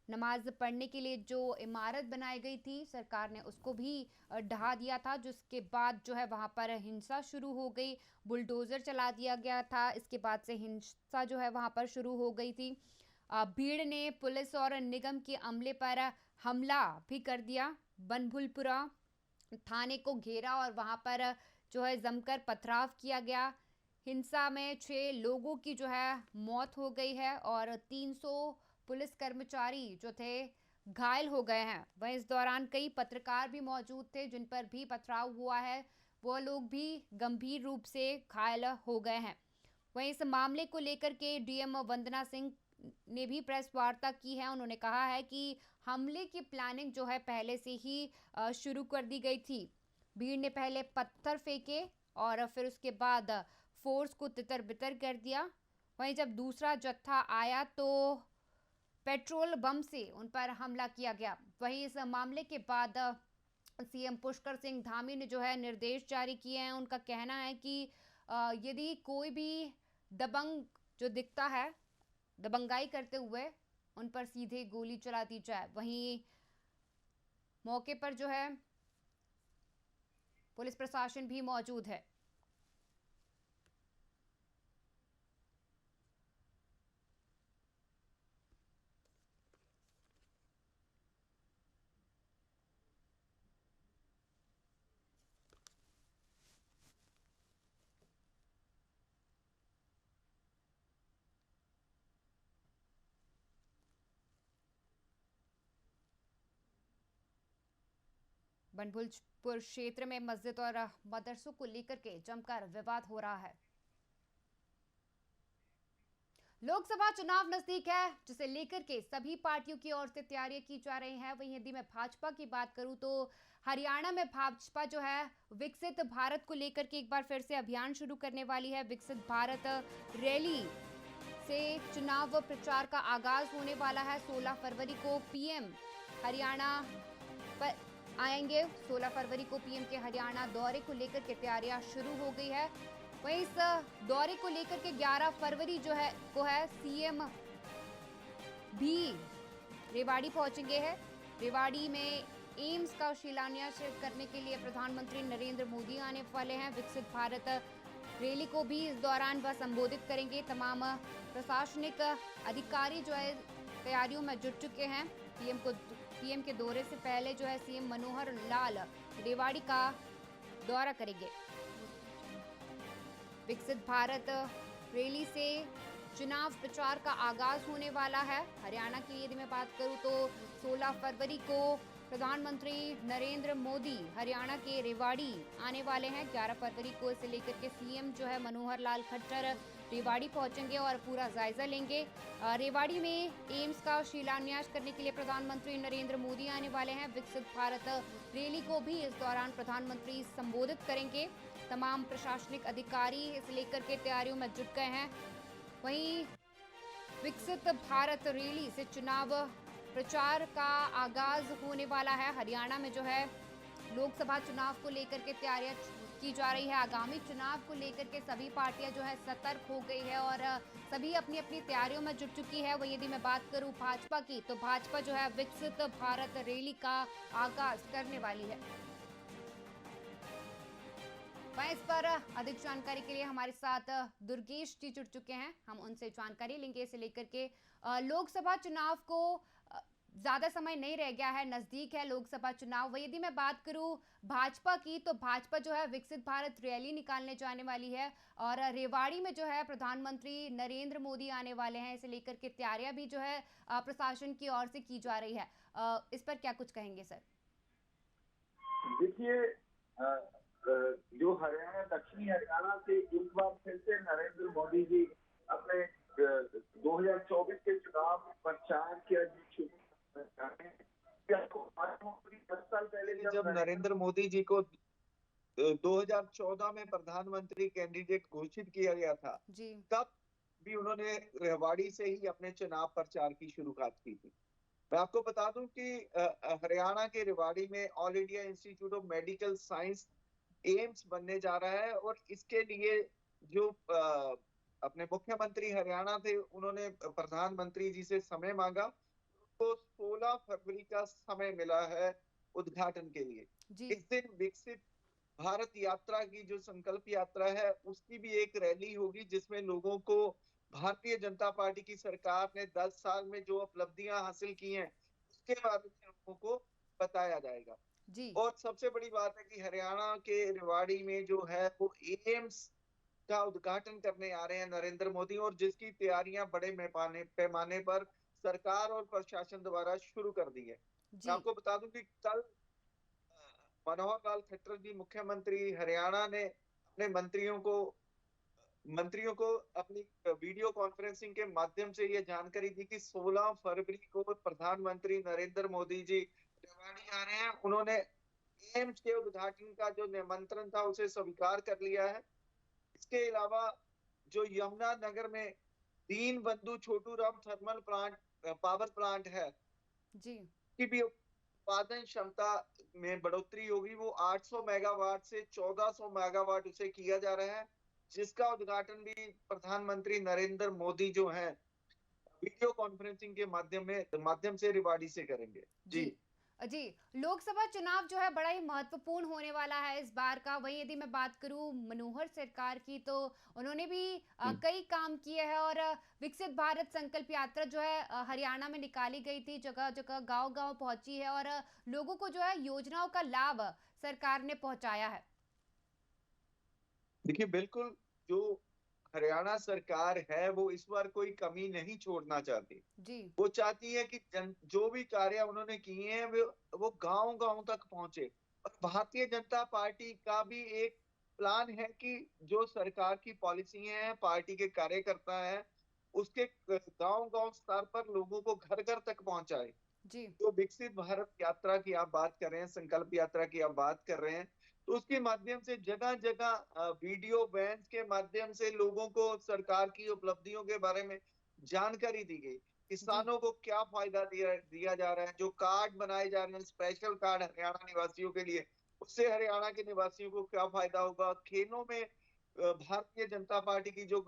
नमाज पढ़ने के लिए जो इमारत बनाई गई थी, सरकार ने उसको भी ढहा दिया था, जिसके बाद जो है वहां पर हिंसा शुरू हो गई। बुलडोजर चला दिया गया था। इसके बाद से हिंसा जो है वहां पर शुरू हो गई थी। भीड़ ने पुलिस और निगम के अमले पर हमला भी कर दिया। बनभूलपुरा थाने को घेरा और वहां पर जो है जमकर पथराव किया गया। हिंसा में 6 लोगों की जो है मौत हो गई है और 300 पुलिस कर्मचारी जो थे घायल हो गए हैं। वहीं इस दौरान कई पत्रकार भी मौजूद थे, जिन पर भी पथराव हुआ है। वो लोग भी गंभीर रूप से घायल हो गए हैं। वहीं इस मामले को लेकर के डीएम वंदना सिंह ने भी प्रेस वार्ता की है। उन्होंने कहा है कि हमले की प्लानिंग जो है पहले से ही शुरू कर दी गई थी। भीड़ ने पहले पत्थर फेंके और फिर उसके बाद फोर्स को तितर बितर कर दिया। वहीं जब दूसरा जत्था आया तो पेट्रोल बम से उन पर हमला किया गया। वहीं इस मामले के बाद सीएम पुष्कर सिंह धामी ने जो है निर्देश जारी किए हैं। उनका कहना है कि यदि कोई भी दबंग जो दिखता है दबंगाई करते हुए उन पर सीधे गोली चला दी जाए। वहीं मौके पर जो है पुलिस प्रशासन भी मौजूद है। बनभुजपुर क्षेत्र में मस्जिद और मदरसों को लेकर के जमकर विवाद हो रहा है। लोकसभा चुनाव नजदीक है, जिसे लेकर के सभी पार्टियों की ओर से तैयारियां की जा रही हैं। वहीं यदि मैं भाजपा की बात करूं तो हरियाणा में भाजपा जो है विकसित भारत को लेकर के एक बार फिर से अभियान शुरू करने वाली है। विकसित भारत रैली से चुनाव प्रचार का आगाज होने वाला है। 16 फरवरी को पीएम हरियाणा पर आएंगे। 16 फरवरी को पीएम के हरियाणा दौरे को लेकर के तैयारियां शुरू हो गई है। वहीं इस दौरे को लेकर के 11 फरवरी जो है सीएम भी रेवाड़ी पहुंचेंगे हैं। रेवाड़ी में एम्स का शिलान्यास करने के लिए प्रधानमंत्री नरेंद्र मोदी आने वाले हैं। विकसित भारत रैली को भी इस दौरान वह संबोधित करेंगे। तमाम प्रशासनिक अधिकारी जो है तैयारियों में जुट चुके हैं। पीएम के दौरे से पहले जो है सीएम मनोहर लाल रेवाड़ी का दौरा करेंगे। विकसित भारत रैली से चुनाव प्रचार का आगाज होने वाला है। हरियाणा की यदि मैं बात करूं तो 16 फरवरी को प्रधानमंत्री नरेंद्र मोदी हरियाणा के रेवाड़ी आने वाले हैं। 11 फरवरी को इसे लेकर के सीएम जो है मनोहर लाल खट्टर रेवाड़ी पहुंचेंगे और पूरा जायजा लेंगे। रेवाड़ी में एम्स का शिलान्यास करने के लिए प्रधानमंत्री नरेंद्र मोदी आने वाले हैं। विकसित भारत रैली को भी इस दौरान प्रधानमंत्री संबोधित करेंगे। तमाम प्रशासनिक अधिकारी इस लेकर के तैयारियों में जुट गए हैं। वहीं विकसित भारत रैली से चुनाव प्रचार का आगाज होने वाला है। हरियाणा में जो है लोकसभा चुनाव को लेकर के तैयारियां की जा रही है। आगामी चुनाव को लेकर के सभी पार्टियां जो है सतर्क हो गई है और सभी अपनी अपनी तैयारियों में जुट चुकी है। वहीं यदि मैं बात करूं भाजपा की तो भाजपा जो है विकसित भारत रैली का आगाज करने वाली है। वहीं इस पर अधिक जानकारी के लिए हमारे साथ दुर्गेश जी जुड़ चुके हैं। हम उनसे जानकारी लेंगे इसे लेकर के। लोकसभा चुनाव को ज्यादा समय नहीं रह गया है, नजदीक है लोकसभा चुनाव। वही यदि मैं बात करूं भाजपा की तो भाजपा जो है विकसित भारत रैली निकालने जाने वाली है और रेवाड़ी में जो है प्रधानमंत्री नरेंद्र मोदी आने वाले हैं। इसे लेकर के तैयारियां भी जो है प्रशासन की ओर से की जा रही है। इस पर क्या कुछ कहेंगे सर? देखिए, जो हरियाणा दक्षिणी हरियाणा से एक बार फिर से नरेंद्र मोदी जी अपने 2024 के चुनाव प्रचार किया। 10 साल पहले जब नरेंद्र मोदी जी को 2014 में प्रधानमंत्री कैंडिडेट घोषित किया गया था जी, तब भी उन्होंने रेवाड़ी से ही अपने चुनाव प्रचार की शुरुआत की थी। मैं आपको बता दूं कि हरियाणा के रेवाड़ी में all India institute of medical science AIIMS बनने जा रहा है और इसके लिए जो अपने मुख्यमंत्री हरियाणा थे उन्होंने प्रधानमंत्री जी से समय मांगा। तो 16 फरवरी का समय मिला है उद्घाटन के लिए। इस दिन विकसित भारत यात्रा की जो संकल्प यात्रा है उसकी भी एक रैली होगी जिसमें लोगों को भारतीय जनता पार्टी की सरकार ने 10 साल में जो उपलब्धियां हासिल की हैं उसके बारे में लोगों को बताया जाएगा जी। और सबसे बड़ी बात है कि हरियाणा के रेवाड़ी में जो है वो एम्स का उद्घाटन करने आ रहे हैं नरेंद्र मोदी और जिसकी तैयारियां बड़े पैमाने पर सरकार और प्रशासन द्वारा शुरू कर दी है। मैं आपको बता दूं कि कल मनोहर लाल खट्टर जी मुख्यमंत्री हरियाणा ने अपने मंत्रियों को अपनी वीडियो कॉन्फ्रेंसिंग के माध्यम से ये जानकारी दी कि 16 फरवरी को प्रधानमंत्री नरेंद्र मोदी जी रेवाड़ी आ रहे हैं। उन्होंने एम्स के उद्घाटन का जो निमंत्रण था उसे स्वीकार कर लिया है। इसके अलावा जो यमुनानगर में Deenbandhu Chhoturam thermal power plant है जी की भी उत्पादन क्षमता में बढ़ोतरी होगी। वो 800 मेगावाट से 1400 मेगावाट उसे किया जा रहा है, जिसका उद्घाटन भी प्रधानमंत्री नरेंद्र मोदी जो हैं वीडियो कॉन्फ्रेंसिंग के माध्यम से रेवाड़ी से करेंगे। जी जी, लोकसभा चुनाव जो है बड़ा ही महत्वपूर्ण होने वाला है इस बार का। वहीं यदि मैं बात करूं मनोहर सरकार की, तो उन्होंने भी कई काम किए हैं और विकसित भारत संकल्प यात्रा जो है हरियाणा में निकाली गई थी, जगह जगह गांव-गांव पहुंची है और लोगों को जो है योजनाओं का लाभ सरकार ने पहुंचाया है। देखिए, बिल्कुल जो हरियाणा सरकार है वो इस बार कोई कमी नहीं छोड़ना चाहती जी। वो चाहती है कि जो भी कार्य उन्होंने किए हैं वो गांव गांव तक पहुंचे। और भारतीय जनता पार्टी का भी एक प्लान है कि जो सरकार की पॉलिसी है, पार्टी के कार्यकर्ता है, उसके गांव गांव स्तर पर लोगों को घर घर तक पहुंचाए। जी। जो विकसित भारत यात्रा की आप बात कर रहे हैं, संकल्प यात्रा की आप बात कर रहे हैं, तो उसके माध्यम से जगह जगह वीडियो वैन के माध्यम से लोगों को सरकार की उपलब्धियों के बारे में जानकारी दी गई। किसानों को क्या फायदा दिया जा रहा है, जो कार्ड बनाए जा रहे हैं, स्पेशल कार्ड हरियाणा निवासियों के लिए, उससे हरियाणा के निवासियों को क्या फायदा होगा। खेलों में भारतीय जनता पार्टी की जो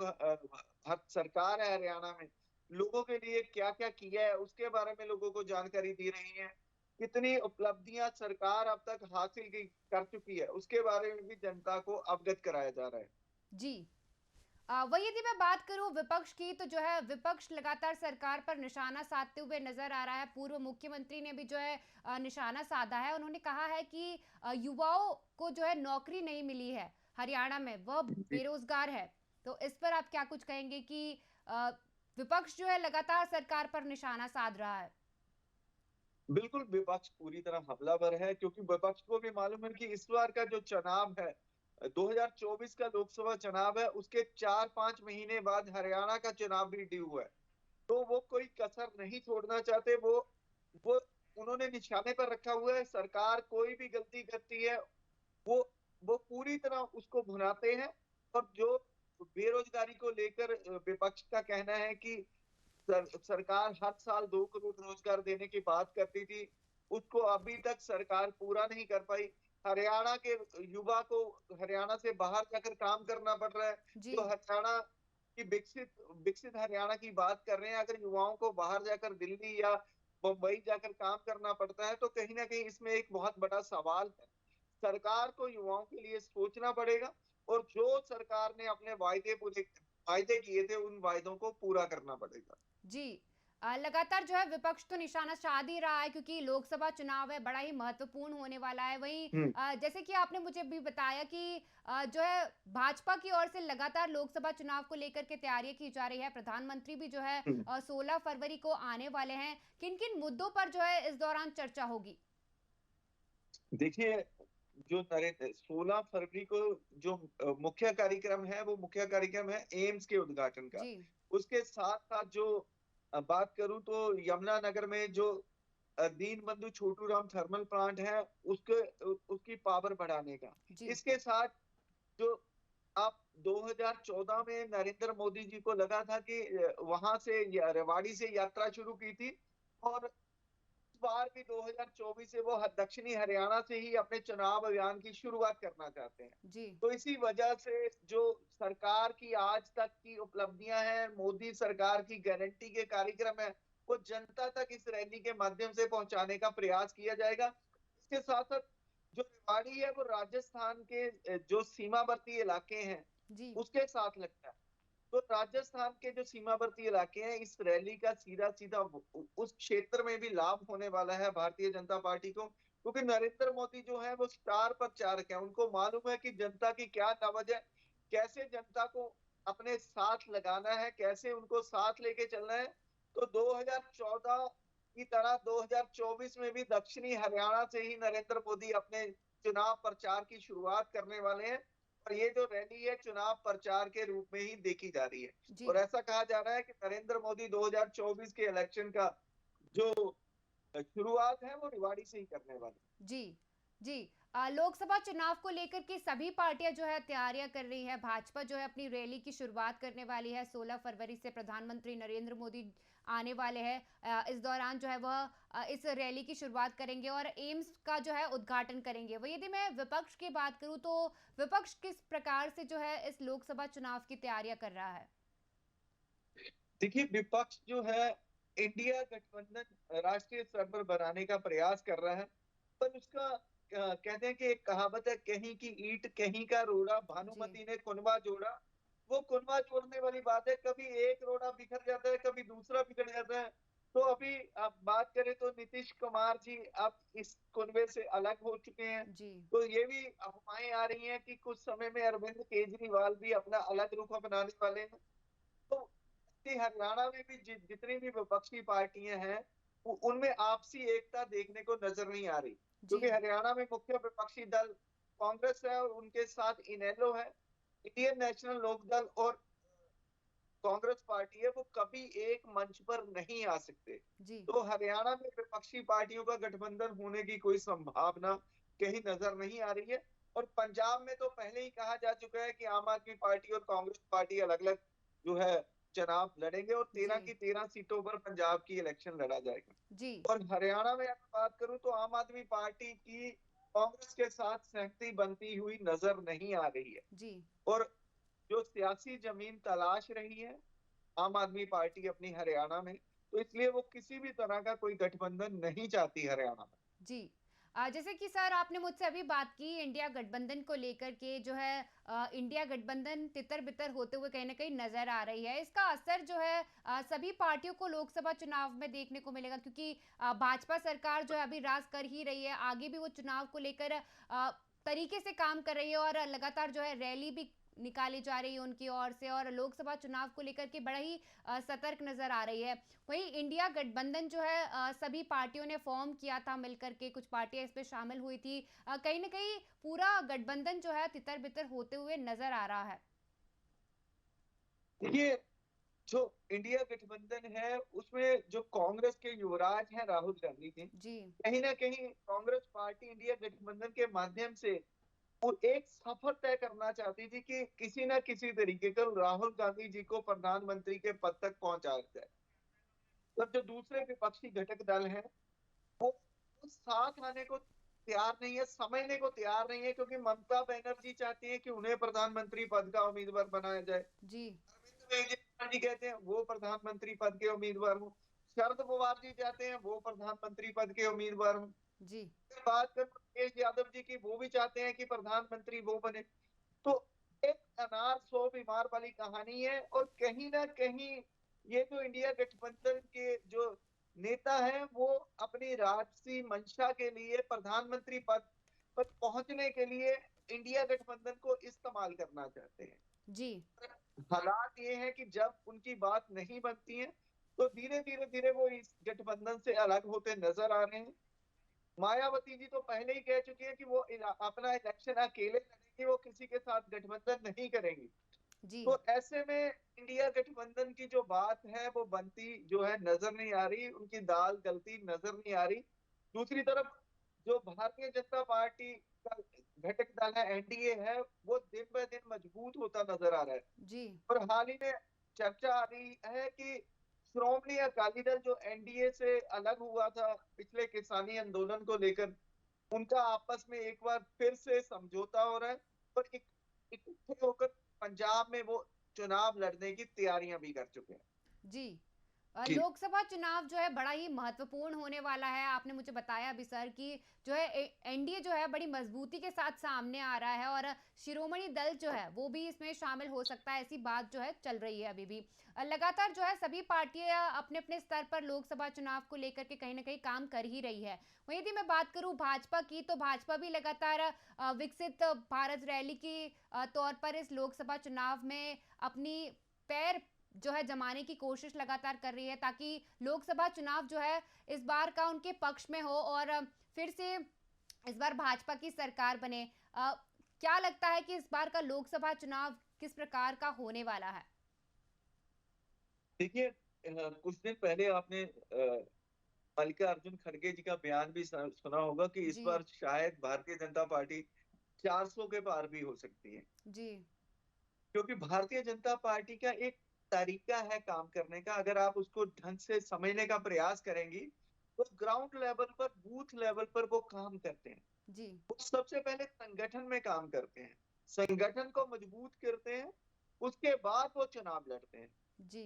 सरकार है हरियाणा में, लोगों के लिए क्या क्या किया है उसके बारे में लोगों को जानकारी दी रही है। कितनी उपलब्धियां सरकार अब तक हासिल कर चुकी है उसके बारे में भी जनता को अवगत कराया जा रहा है। जी, वही यदि मैं बात करूं विपक्ष की, तो जो है विपक्ष लगातार सरकार पर निशाना साधते हुए नजर आ रहा है। पूर्व मुख्यमंत्री ने भी जो है निशाना साधा है। उन्होंने कहा है कि युवाओं को जो है नौकरी नहीं मिली है हरियाणा में, वह बेरोजगार है। तो इस पर आप क्या कुछ कहेंगे कि विपक्ष जो है लगातार सरकार पर निशाना साध रहा है? बिल्कुल, विपक्ष पूरी तरह हमलावर है, क्योंकि विपक्ष को भी मालूम है कि इस बार का जो चुनाव है 2024 का लोकसभा चुनाव है, उसके 4-5 महीने बाद हरियाणा का चुनाव भी ड्यू है। तो वो कोई कसर नहीं छोड़ना चाहते। वो उन्होंने निशाने पर रखा हुआ है। सरकार कोई भी गलती करती है वो वो पूरी तरह उसको भुनाते हैं। और जो बेरोजगारी को लेकर विपक्ष का कहना है कि सरकार हर साल 2 करोड़ रोजगार देने की बात करती थी, उसको अभी तक सरकार पूरा नहीं कर पाई। हरियाणा के युवा को हरियाणा से बाहर जाकर काम करना पड़ रहा है। जो हरियाणा की विकसित हरियाणा की बात कर रहे हैं, अगर युवाओं को बाहर जाकर दिल्ली या मुंबई जाकर काम करना पड़ता है, तो कहीं ना कहीं इसमें एक बहुत बड़ा सवाल है। सरकार को युवाओं के लिए सोचना पड़ेगा और जो सरकार ने अपने वायदे किए थे उन वायदों को पूरा करना पड़ेगा। जी, लगातार जो है विपक्ष तो निशाना साध ही रहा है, क्योंकि लोकसभा चुनाव है, बड़ा ही महत्वपूर्ण होने वाला है। वहीं जैसे कि आपने मुझे भी बताया कि जो है भाजपा की ओर से लगातार लोकसभा चुनाव को लेकर के तैयारियां की जा रही है। प्रधानमंत्री भी जो है 16 फरवरी को आने वाले हैं। किन किन मुद्दों पर जो है इस दौरान चर्चा होगी? देखिए, जो 16 फरवरी को जो मुख्य कार्यक्रम है वो मुख्य कार्यक्रम है एम्स के उद्घाटन का। उसके साथ साथ जो बात करूं तो यमुनानगर में जो दीनबंधु छोटूराम थर्मल प्लांट है उसकी पावर बढ़ाने का। इसके साथ जो आप 2014 में नरेंद्र मोदी जी को लगा था कि वहां से रेवाड़ी से यात्रा शुरू की थी, और बार भी 2024 से वो दक्षिणी हरियाणा से ही अपने चुनाव अभियान की शुरुआत करना चाहते हैं। तो इसी वजह से जो सरकार की आज तक की उपलब्धियां हैं, मोदी सरकार की गारंटी के कार्यक्रम है, वो जनता तक इस रैली के माध्यम से पहुंचाने का प्रयास किया जाएगा। इसके साथ साथ जो रेवाड़ी है वो राजस्थान के जो सीमावर्ती इलाके हैं उसके साथ लगता है। तो राजस्थान के जो सीमावर्ती इलाके हैं, इस रैली का सीधा सीधा उस क्षेत्र में भी लाभ होने वाला है भारतीय जनता पार्टी को, क्योंकि नरेंद्र मोदी जो है वो स्टार प्रचारक है। उनको मालूम है कि जनता की क्या नबज है, कैसे जनता को अपने साथ लगाना है, कैसे उनको साथ लेके चलना है। तो 2014 की तरह 2024 में भी दक्षिणी हरियाणा से ही नरेंद्र मोदी अपने चुनाव प्रचार की शुरुआत करने वाले हैं और ये जो रैली है चुनाव प्रचार के रूप में ही देखी जा रही है। और ऐसा कहा जा रहा है कि नरेंद्र मोदी 2024 के इलेक्शन का जो शुरुआत है वो रेवाड़ी से ही करने वाली। जी जी। लोकसभा चुनाव को लेकर के सभी पार्टियां जो है तैयारियां कर रही है। भाजपा जो है अपनी रैली की शुरुआत करने वाली है। 16 फरवरी से प्रधानमंत्री नरेंद्र मोदी आने वाले हैं। इस दौरान जो है वह इस रैली की शुरुआत करेंगे और एम्स का जो है उद्घाटन करेंगे। वह यदि मैं विपक्ष की बात करूं तो विपक्ष किस प्रकार से जो है इस लोकसभा चुनाव की तैयारियां कर रहा है? देखिए, विपक्ष जो है इंडिया गठबंधन राष्ट्रीय स्तर पर बनाने का प्रयास कर रहा है, पर उसका कहते हैं कि एक कहावत है, कहीं की ईंट कहीं का रोड़ा, भानुमति ने कुनबा जोड़ा। वो कुनबा जोड़ने वाली बात है, कभी एक रोड़ा बिखर जाता है, कभी दूसरा बिखर जाता है। तो अभी आप बात करें तो नीतीश कुमार जी अब इस कुनबे से अलग हो चुके हैं। तो ये भी अफवाहें आ रही हैं कि कुछ समय में अरविंद केजरीवाल भी अपना अलग रुख अपनाने वाले हैं। तो हरियाणा में भी जितनी भी विपक्षी पार्टियां हैं उनमें आपसी एकता देखने को नजर नहीं आ रही, क्योंकि हरियाणा में मुख्य विपक्षी दल कांग्रेस है और उनके साथ इनेलो है। इंडियन नेशनल लोकदल और कांग्रेस पार्टी है, वो कभी एक मंच पर नहीं आ सकते। तो हरियाणा में विपक्षी पार्टियों का गठबंधन होने की कोई संभावना कहीं नजर नहीं आ रही है। और पंजाब में तो पहले ही कहा जा चुका है कि आम आदमी पार्टी और कांग्रेस पार्टी अलग अलग जो है चुनाव लड़ेंगे और 13 की 13 सीटों पर पंजाब की इलेक्शन लड़ा जाएगा। और हरियाणा में अगर बात करूं तो आम आदमी पार्टी की कांग्रेस के साथ सहमति बनती हुई नजर नहीं आ रही है। और जो सियासी जमीन तलाश रही है आम आदमी पार्टी अपनी हरियाणा में, तो इसलिए वो किसी भी तरह का कोई गठबंधन नहीं चाहती हरियाणा में। जी। जैसे कि सर आपने मुझसे अभी बात की इंडिया गठबंधन को लेकर के, जो है इंडिया गठबंधन तितर बितर होते हुए कहीं ना कहीं नजर आ रही है। इसका असर जो है सभी पार्टियों को लोकसभा चुनाव में देखने को मिलेगा, क्योंकि भाजपा सरकार जो है अभी राज कर ही रही है, आगे भी वो चुनाव को लेकर तरीके से काम कर रही है और लगातार जो है रैली भी निकाली जा रही है उनकी ओर से, और लोकसभा चुनाव को लेकर के बड़ा ही सतर्क नजर आ रही है। वहीं इंडिया गठबंधन जो है सभी पार्टियों ने फॉर्म किया था मिलकर के, कुछ पार्टियां इसमें शामिल हुई थी। कहीं ना कहीं पूरा गठबंधन जो है तितर बितर होते हुए नजर आ रहा है। ये जो इंडिया गठबंधन है उसमें जो कांग्रेस के युवराज हैं राहुल गांधी जी, कहीं ना कहीं कांग्रेस पार्टी इंडिया गठबंधन के माध्यम से वो एक सफर तय करना चाहती थी कि किसी न किसी तरीके का राहुल गांधी जी को प्रधानमंत्री के पद तक पहुंचाया जाए। तो जो दूसरे विपक्षी घटक दल हैं वो साथ आने को तैयार नहीं है, समझने को तैयार नहीं है, क्योंकि ममता बनर्जी चाहती है कि उन्हें प्रधानमंत्री पद का उम्मीदवार बनाया जाए। अरविंद केजरीवाल जी कहते हैं वो प्रधानमंत्री पद के उम्मीदवार हो, शरद पवार जी चाहते हैं वो प्रधानमंत्री पद के उम्मीदवार हो। बात कर तेज यादव जी की, वो भी चाहते हैं कि प्रधानमंत्री वो बने। तो एक अनार 100 बीमार वाली कहानी है। और कहीं ना कहीं ये जो इंडिया गठबंधन के जो नेता हैं वो अपनी राजसी मंशा के लिए प्रधानमंत्री पद पर पहुंचने के लिए इंडिया गठबंधन को इस्तेमाल करना चाहते हैं। हालात ये है कि जब उनकी बात नहीं बनती है तो धीरे धीरे वो इस गठबंधन से अलग होते नजर आ रहे हैं। मायावती जी तो पहले ही कह चुकी है कि वो अपना इलेक्शन अकेले लड़ेंगी, वो किसी के साथ गठबंधन नहीं करेंगी। तो ऐसे में इंडिया गठबंधन की जो बात है वो बनती जो है नजर नहीं आ रही, उनकी दाल गलती नजर नहीं आ रही। दूसरी तरफ जो भारतीय जनता पार्टी का घटक दल है एनडीए है, वो दिन ब दिन मजबूत होता नजर आ रहा है। और हाल ही में चर्चा आ रही है कि श्रोमणी अकाली दल जो एनडीए से अलग हुआ था पिछले किसानी आंदोलन को लेकर, उनका आपस में एक बार फिर से समझौता हो रहा है और इकट्ठे होकर पंजाब में वो चुनाव लड़ने की तैयारियां भी कर चुके हैं। लोकसभा चुनाव जो है बड़ा ही महत्वपूर्ण होने वाला है। आपने मुझे बताया अभी सर कि जो है एनडीए जो है बड़ी मजबूती के साथ सामने आ रहा है और शिरोमणि दल जो है वो भी इसमें शामिल हो सकता है, ऐसी बात जो है चल रही है अभी भी। लगातार जो है सभी पार्टियां अपने अपने स्तर पर लोकसभा चुनाव को लेकर के कहीं ना कहीं काम कर ही रही है। वहीं यदि मैं बात करूं भाजपा की, तो भाजपा भी लगातार विकसित भारत रैली की तौर पर इस लोकसभा चुनाव में अपनी पैर जो है जमाने की कोशिश लगातार कर रही है, ताकि लोकसभा चुनाव जो है इस बार का उनके पक्ष में हो और फिर से इस बार भाजपा की सरकार बने, क्या लगता है कि इस बार का लोकसभा चुनाव किस प्रकार का होने वाला है? देखिए, कुछ दिन पहले आपने मल्लिकार्जुन खड़गे जी का बयान भी सुना होगा कि इस बार शायद भारतीय जनता पार्टी 400 के पार भी हो सकती है जी। क्योंकि भारतीय जनता पार्टी का एक तरीका है काम करने का, अगर आप उसको ढंग से समझने का प्रयास करेंगी तो ग्राउंड लेवल पर, बूथ लेवल पर वो काम करते हैं जी। वो सबसे पहले संगठन में काम करते हैं, संगठन को मजबूत करते हैं, उसके बाद वो चुनाव लड़ते हैं जी।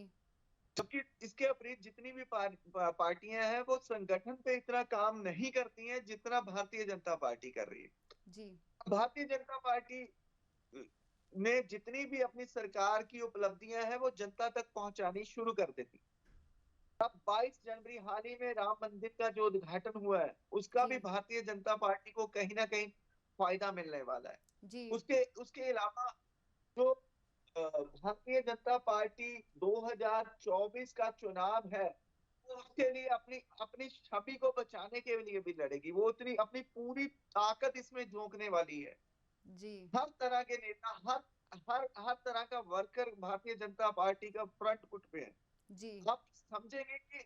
जबकि इसके विपरीत जितनी भी पार्टियां हैं वो संगठन पे इतना काम नहीं करती हैं जितना भारतीय जनता पार्टी कर रही है। जी। भारतीय जनता पार्टी ने जितनी भी अपनी सरकार की उपलब्धियां हैं वो जनता तक पहुंचानी शुरू कर देती। अब 22 जनवरी हाल ही में राम मंदिर का जो उद्घाटन हुआ है उसका भी भारतीय जनता पार्टी को कहीं ना कहीं फायदा मिलने वाला है। जी। उसके अलावा जो भारतीय जनता पार्टी 2024 का चुनाव है वो उसके लिए अपनी अपनी छवि को बचाने के लिए भी लड़ेगी, वो उतनी अपनी पूरी ताकत इसमें झोंकने वाली है। जी। हर तरह के नेता, हर तरह का वर्कर भारतीय जनता पार्टी का फ्रंट फुट पे है। जी। आप समझेंगे कि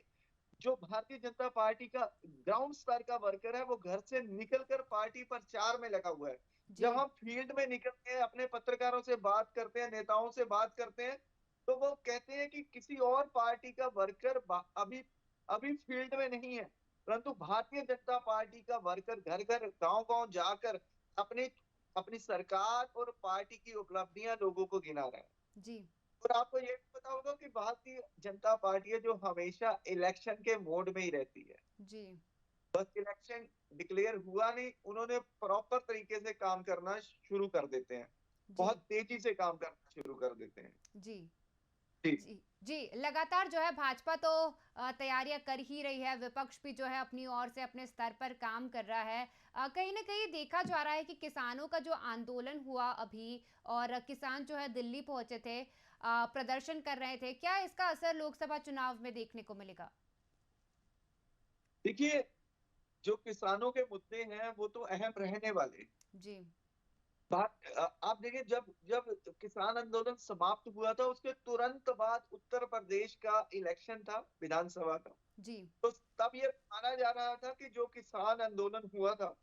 जो भारतीय जनता पार्टी का ग्राउंड स्तर का वर्कर है वो घर से निकलकर पार्टी प्रचार में लगा हुआ है। जब हम फील्ड में निकलते हैं, अपने पत्रकारों से बात करते हैं, नेताओं से बात करते हैं, तो वो कहते हैं कि किसी और पार्टी का वर्कर अभी अभी फील्ड में नहीं है, परंतु भारतीय जनता पार्टी का वर्कर घर घर, गांव गांव जाकर अपनी अपनी सरकार और पार्टी की उपलब्धियां लोगों को गिना रहा है। जी। और आपको ये भी पता होगा कि भारतीय जनता पार्टी है जो हमेशा इलेक्शन के मोड में ही रहती है। जी। बस इलेक्शन डिक्लेयर हुआ नहीं, उन्होंने प्रॉपर तरीके से काम करना शुरू कर देते हैं, बहुत तेजी से काम करना शुरू कर देते हैं। जी। जी। जी, लगातार जो है भाजपा तो तैयारियां कर ही रही है, विपक्ष भी जो है अपनी ओर से अपने स्तर पर काम कर रहा है। कहीं ना कहीं देखा जा रहा है कि किसानों का जो आंदोलन हुआ अभी, और किसान जो है दिल्ली पहुंचे थे, प्रदर्शन कर रहे थे, क्या इसका असर लोकसभा चुनाव में देखने को मिलेगा? देखिए, जो किसानों के मुद्दे हैं वो तो अहम रहने वाले। जी। आप देखिए, जब जब किसान आंदोलन समाप्त हुआ था उसके तुरंत बाद उत्तर प्रदेश का इलेक्शन था, विधानसभा का। जी। तो तब ये माना जा रहा था कि जो किसान आंदोलन हुआ था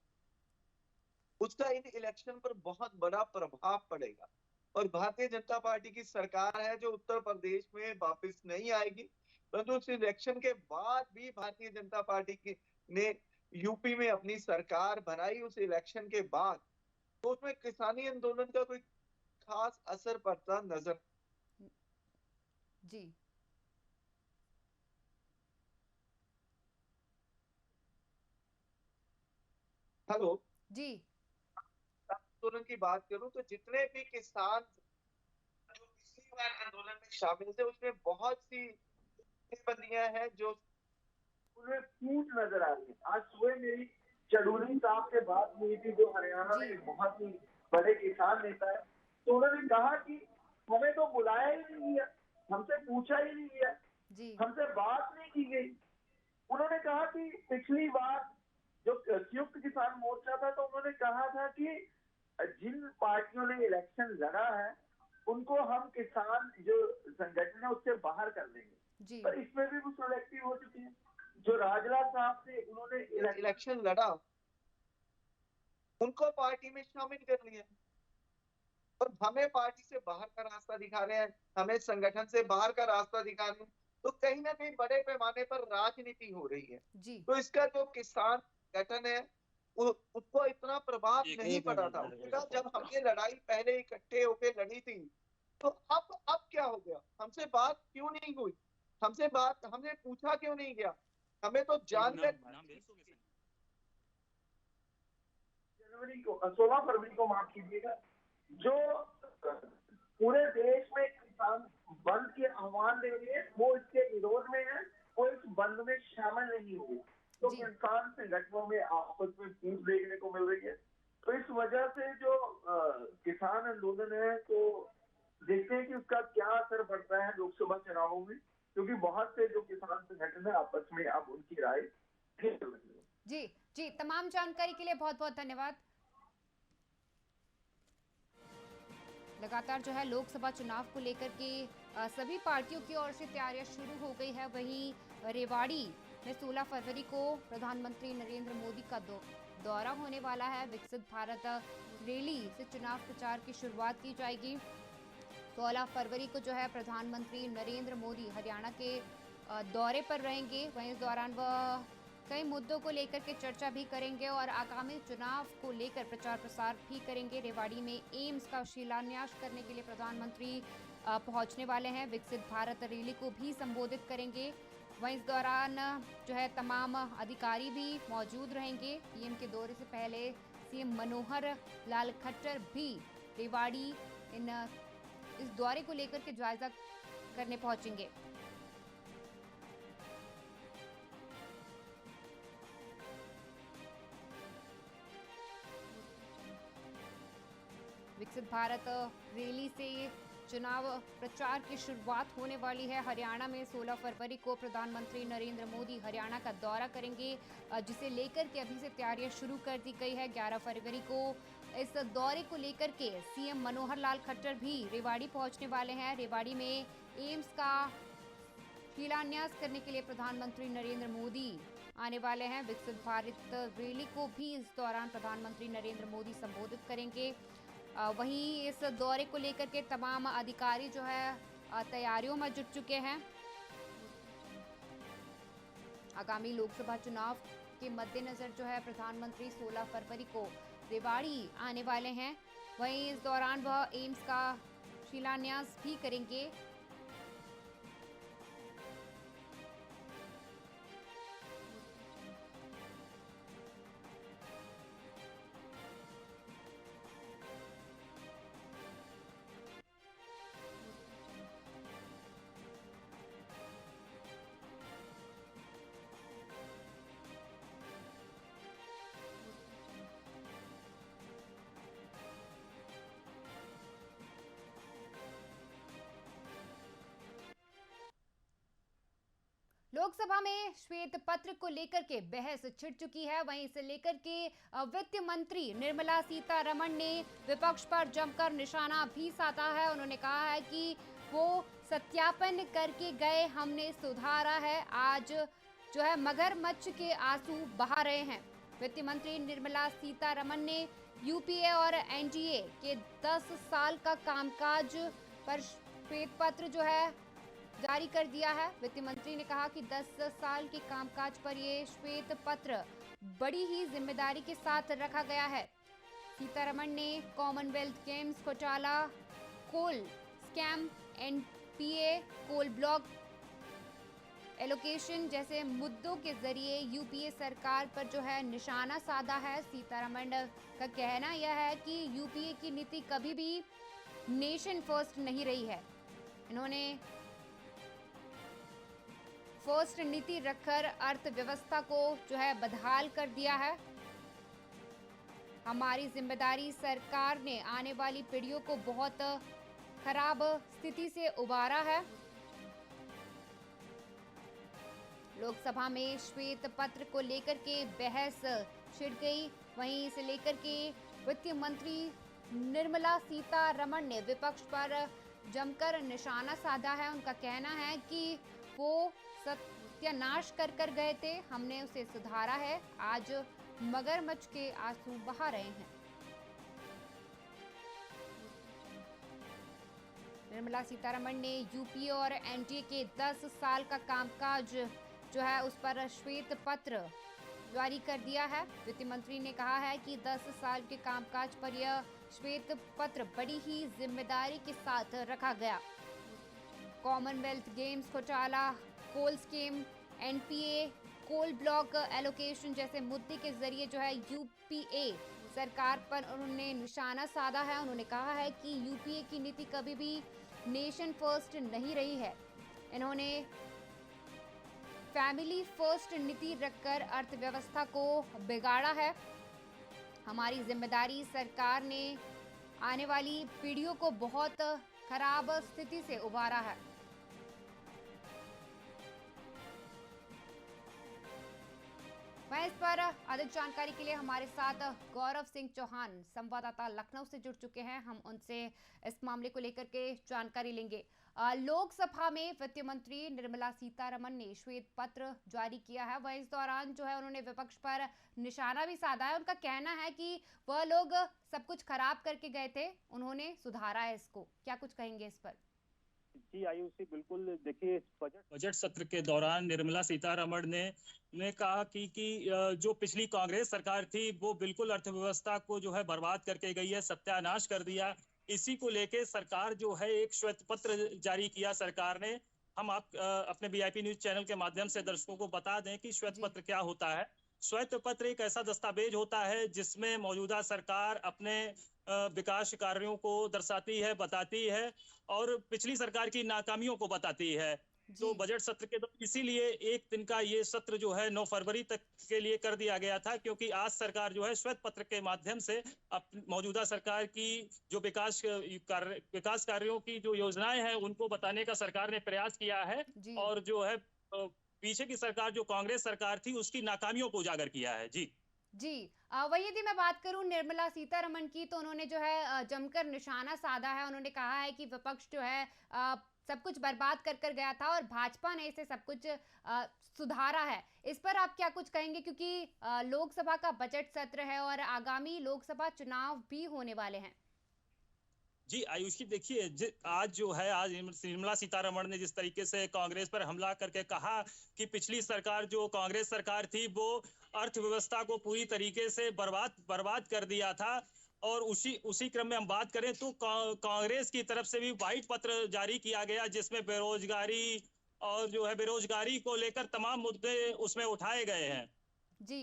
उसका इन इलेक्शन पर बहुत बड़ा प्रभाव पड़ेगा, और भारतीय जनता पार्टी की सरकार है जो उत्तर प्रदेश में वापस नहीं आएगी, परंतु उस इलेक्शन के बाद भी भारतीय जनता पार्टी की ने यूपी में अपनी सरकार बनाई उस इलेक्शन के बाद, तो उसमें किसानी आंदोलन का कोई खास असर पड़ता नजर। जी। हेलो जी। आंदोलन की बात करूं तो जितने भी किसान जो पिछली बार आंदोलन में शामिल थे उसमें बहुत सी बंदियां हैं जो उन्हें छूट नजर आ रही है। आज सुबह मेरी चड़ूली साहब से बात हुई थी जो हरियाणा में एक बहुत ही बड़े किसान नेता है, तो उन्होंने कहा कि हमें तो बुलाया ही नहीं गया, हमसे पूछा ही नहीं गया, हमसे बात नहीं की गई। उन्होंने कहा कि पिछली बार जो संयुक्त किसान मोर्चा था तो उन्होंने कहा था कि जिन पार्टियों ने इलेक्शन लड़ा है उनको हम किसान जो संगठन है उससे बाहर कर देंगे, पर इसमें भी वो सिलेक्टिव हो चुकी है। जो राजलाल साहब थे उन्होंने इलेक्शन लड़ा, उनको पार्टी में शामिल कर लिया, और हमें पार्टी से बाहर का रास्ता दिखा रहे हैं, हमें संगठन से बाहर का रास्ता दिखा रहे हैं, तो कहीं ना कहीं बड़े पैमाने पर राजनीति हो रही है। तो इसका जो किसान संगठन है उसको इतना प्रभाव नहीं पड़ा था। उसका जब हमने लड़ाई पहले इकट्ठे होकर लड़ी थी, तो अब क्या हो गया, हमसे बात क्यों नहीं हुई, हमने पूछा क्यों नहीं गया, हमें तो जानकर जनवरी को 16 फरवरी को माफ कीजिएगा, जो पूरे देश में किसान बंद के आह्वान दे रहे हैं वो इसके विरोध में है, वो इस बंद में शामिल नहीं हुए, तो किसान संगठनों में आपस में फूट देखने को मिल रही है। तो इस वजह से जो किसान आंदोलन है तो देखते हैं कि उसका क्या असर पड़ता है लोकसभा चुनावों में, क्योंकि बहुत से जो किसान संगठन है आपस में अब उनकी राय जी जी, तमाम जानकारी के लिए बहुत बहुत धन्यवाद। लगातार जो है लोकसभा चुनाव को लेकर के सभी पार्टियों की ओर से तैयारियां शुरू हो गई है। वहीं रेवाड़ी में 16 फरवरी को प्रधानमंत्री नरेंद्र मोदी का दौरा होने वाला है। विकसित भारत रैली से चुनाव प्रचार की शुरुआत की जाएगी। 16 फरवरी को जो है प्रधानमंत्री नरेंद्र मोदी हरियाणा के दौरे पर रहेंगे। वहीं इस दौरान वह कई मुद्दों को लेकर के चर्चा भी करेंगे और आगामी चुनाव को लेकर प्रचार प्रसार भी करेंगे। रेवाड़ी में एम्स का शिलान्यास करने के लिए प्रधानमंत्री पहुंचने वाले हैं। विकसित भारत रैली को भी संबोधित करेंगे। वहीं इस दौरान जो है तमाम अधिकारी भी मौजूद रहेंगे। पीएम के दौरे से पहले सीएम मनोहर लाल खट्टर भी रेवाड़ी इस दौरे को लेकर के जायजा करने पहुंचेंगे। विकसित भारत रैली से चुनाव प्रचार की शुरुआत होने वाली है। हरियाणा में 16 फरवरी को प्रधानमंत्री नरेंद्र मोदी हरियाणा का दौरा करेंगे, जिसे लेकर के अभी से तैयारियां शुरू कर दी गई है। 11 फरवरी को इस दौरे को लेकर के सीएम मनोहर लाल खट्टर भी रेवाड़ी पहुंचने वाले हैं। रेवाड़ी में एम्स का शिलान्यास करने के लिए प्रधानमंत्री नरेंद्र मोदी आने वाले हैं। विकसित भारत रैली को भी इस दौरान प्रधानमंत्री नरेंद्र मोदी संबोधित करेंगे। वहीं इस दौरे को लेकर के तमाम अधिकारी जो है तैयारियों में जुट चुके हैं। आगामी लोकसभा चुनाव के मद्देनजर जो है प्रधानमंत्री 16 फरवरी को रेवाड़ी आने वाले हैं। वहीं इस दौरान वह एम्स का शिलान्यास भी करेंगे। लोकसभा में श्वेत पत्र को लेकर के बहस छिड़ चुकी है। वहीं इसे लेकर के वित्त मंत्री निर्मला सीतारमण ने विपक्ष पर जमकर निशाना भी साधा है। उन्होंने कहा है कि वो सत्यापन करके गए, हमने सुधारा है। आज जो है मगरमच्छ के आंसू बहा रहे हैं। वित्त मंत्री निर्मला सीतारमण ने यूपीए और एनडीए के 10 साल का कामकाज पर श्वेत पत्र जो है जारी कर दिया है। वित्त मंत्री ने कहा कि 10 साल के कामकाज पर ये श्वेत पत्र बड़ी ही जिम्मेदारी के साथ रखा गया है। सीतारमण ने कॉमनवेल्थ गेम्स घोटाला, coal scam, NPA, coal block allocation जैसे मुद्दों के जरिए यूपीए सरकार पर जो है निशाना साधा है। सीतारमण का कहना यह है कि यूपीए की नीति कभी भी नेशन फर्स्ट नहीं रही है। इन्होंने फर्स्ट नीति रखकर अर्थव्यवस्था को जो है बदहाल कर दिया है। हमारी जिम्मेदारी सरकार ने आने वाली पीढ़ियों को बहुत खराब स्थिति से उबारा है। लोकसभा में श्वेत पत्र को लेकर के बहस छिड़ गई। वहीं इसे लेकर के वित्त मंत्री निर्मला सीतारमण ने विपक्ष पर जमकर निशाना साधा है। उनका कहना है कि वो सत्यानाश कर गए थे, हमने उसे सुधारा है। आज मगरमच्छ के आंसू बहा रहे हैं। निर्मला सीतारमण ने यूपीए और एनडीए के 10 साल का कामकाज जो है उस पर श्वेत पत्र जारी कर दिया है। वित्त मंत्री ने कहा है कि 10 साल के कामकाज पर यह श्वेत पत्र बड़ी ही जिम्मेदारी के साथ रखा गया। कॉमनवेल्थ गेम्स घोटाला, coal scheme, NPA, coal block allocation जैसे मुद्दे के जरिए जो है यूपीए सरकार पर उन्होंने निशाना साधा है। उन्होंने कहा है कि यूपीए की नीति कभी भी नेशन फर्स्ट नहीं रही है। इन्होंने फैमिली फर्स्ट नीति रखकर अर्थव्यवस्था को बिगाड़ा है। हमारी जिम्मेदारी सरकार ने आने वाली पीढ़ियों को बहुत खराब स्थिति से उबारा है। इस पर अधिक जानकारी के लिए हमारे साथ गौरव सिंह चौहान संवाददाता लखनऊ से जुड़ चुके हैं। हम उनसे इस मामले को लेकर के जानकारी लेंगे। लोकसभा में वित्त मंत्री निर्मला सीतारमण ने श्वेत पत्र जारी किया है। वह इस दौरान जो है उन्होंने विपक्ष पर निशाना भी साधा है। उनका कहना है कि वह लोग सब कुछ खराब करके गए थे, उन्होंने सुधारा है इसको। क्या कुछ कहेंगे इस पर? जी आयुषी, बिल्कुल देखिए, बजट सत्र के दौरान निर्मला सीतारमण ने कहा कि जो पिछली कांग्रेस सरकार थी वो बिल्कुल अर्थव्यवस्था को जो है बर्बाद करके गई है, सत्यानाश कर दिया। इसी को लेके सरकार जो है एक श्वेत पत्र जारी किया सरकार ने। हम अपने वीआईपी न्यूज चैनल के माध्यम से दर्शकों को बता दें कि श्वेत पत्र क्या होता है। श्वेत पत्र एक ऐसा दस्तावेज होता है जिसमें मौजूदा सरकार अपने विकास कार्यों को दर्शाती है, बताती है और पिछली सरकार की नाकामियों को बताती है। तो बजट सत्र के दौरान इसीलिए एक दिन का ये सत्र जो है 9 फरवरी तक के लिए कर दिया गया था, क्योंकि आज सरकार जो है श्वेत पत्र के माध्यम से मौजूदा सरकार की जो विकास कार्यों की जो योजनाएं हैं उनको बताने का सरकार ने प्रयास किया है और जो है पीछे की सरकार जो कांग्रेस सरकार थी उसकी नाकामियों को उजागर किया है। जी वही यदि मैं बात करूं निर्मला सीतारमण की, तो उन्होंने जो है जमकर निशाना साधा है। उन्होंने कहा है कि विपक्ष जो है सब कुछ बर्बाद कर गया था और भाजपा ने इसे सब कुछ सुधारा है। इस पर आप क्या कुछ कहेंगे, क्योंकि लोकसभा का बजट सत्र है और आगामी लोकसभा चुनाव भी होने वाले हैं? जी आयुषी, देखिए आज निर्मला सीतारमण ने जिस तरीके से कांग्रेस पर हमला करके कहा कि पिछली सरकार जो कांग्रेस सरकार थी वो अर्थव्यवस्था को पूरी तरीके से बर्बाद कर दिया था, और उसी क्रम में हम बात करें तो कांग्रेस की तरफ से भी व्हाइट पत्र जारी किया गया जिसमें बेरोजगारी और जो है बेरोजगारी को लेकर तमाम मुद्दे उसमें उठाए गए हैं। जी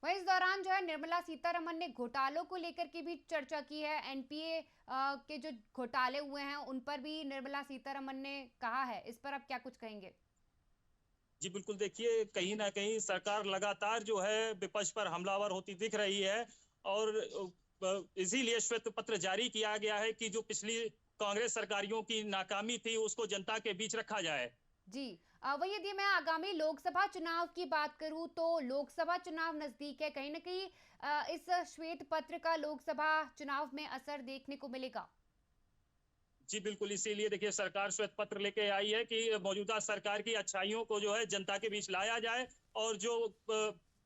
वहीं इस दौरान जो है निर्मला सीतारमण ने घोटालों को लेकर के भी चर्चा की है। एनपीए के जो घोटाले हुए हैं उन पर भी निर्मला सीतारमण ने कहा है। इस पर आप क्या कुछ कहेंगे? जी बिल्कुल, देखिए कहीं ना कहीं सरकार लगातार जो है विपक्ष पर हमलावर होती दिख रही है और इसीलिए श्वेत पत्र जारी किया गया है कि जो पिछली कांग्रेस सरकारों की नाकामी थी उसको जनता के बीच रखा जाए। जी वही यदि मैं आगामी लोकसभा चुनाव की बात करूं तो लोकसभा चुनाव नजदीक है, कहीं ना कहीं इस श्वेत पत्र का लोकसभा चुनाव में असर देखने को मिलेगा। जी बिल्कुल, इसीलिए देखिए सरकार श्वेत पत्र लेके आई है कि मौजूदा सरकार की अच्छाइयों को जो है जनता के बीच लाया जाए और जो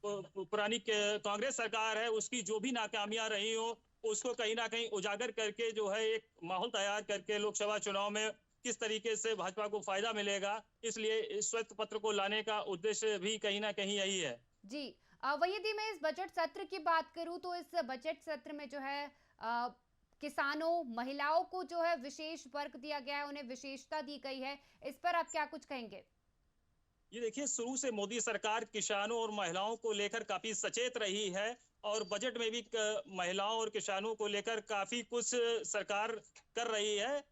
पुरानी कांग्रेस सरकार है उसकी जो भी नाकामियां रही हो उसको कहीं ना कहीं उजागर करके जो है एक माहौल तैयार करके लोकसभा चुनाव में किस तरीके से भाजपा को फायदा मिलेगा, इसलिए इस श्वेत पत्र को लाने का उद्देश्य भी कहीं ना कहीं यही है। जी वही यदि मैं इस बजट सत्र की बात करूं तो इस बजट सत्र में जो है किसानों, महिलाओं को जो है विशेष वर्ग दिया गया है, उन्हें विशेषता दी गई है। इस पर आप क्या कुछ कहेंगे? ये देखिए, शुरू से मोदी सरकार किसानों और महिलाओं को लेकर काफी सचेत रही है और बजट में भी महिलाओं और किसानों को लेकर काफी कुछ सरकार कर रही है।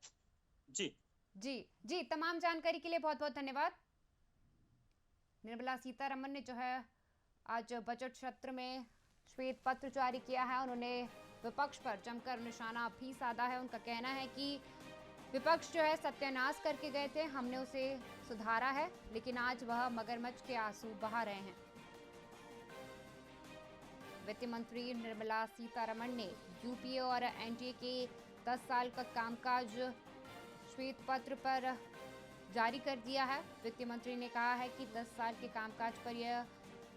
जी तमाम जानकारी के लिए बहुत बहुत धन्यवाद। निर्मला सीतारमण ने जो है आज बजट सत्र में श्वेत पत्र जारी किया है। उन्होंने विपक्ष पर जमकर निशाना भी साधा है। उनका कहना है कि विपक्ष जो है सत्यानाश करके गए थे, हमने उसे सुधारा है, लेकिन आज वह मगरमच्छ के आंसू बहा रहे हैं। वित्त मंत्री निर्मला सीतारमण ने यूपीए और एनडीए के 10 साल का कामकाज श्वेत पत्र पर जारी कर दिया है। वित्त मंत्री ने कहा है कि 10 साल के कामकाज पर यह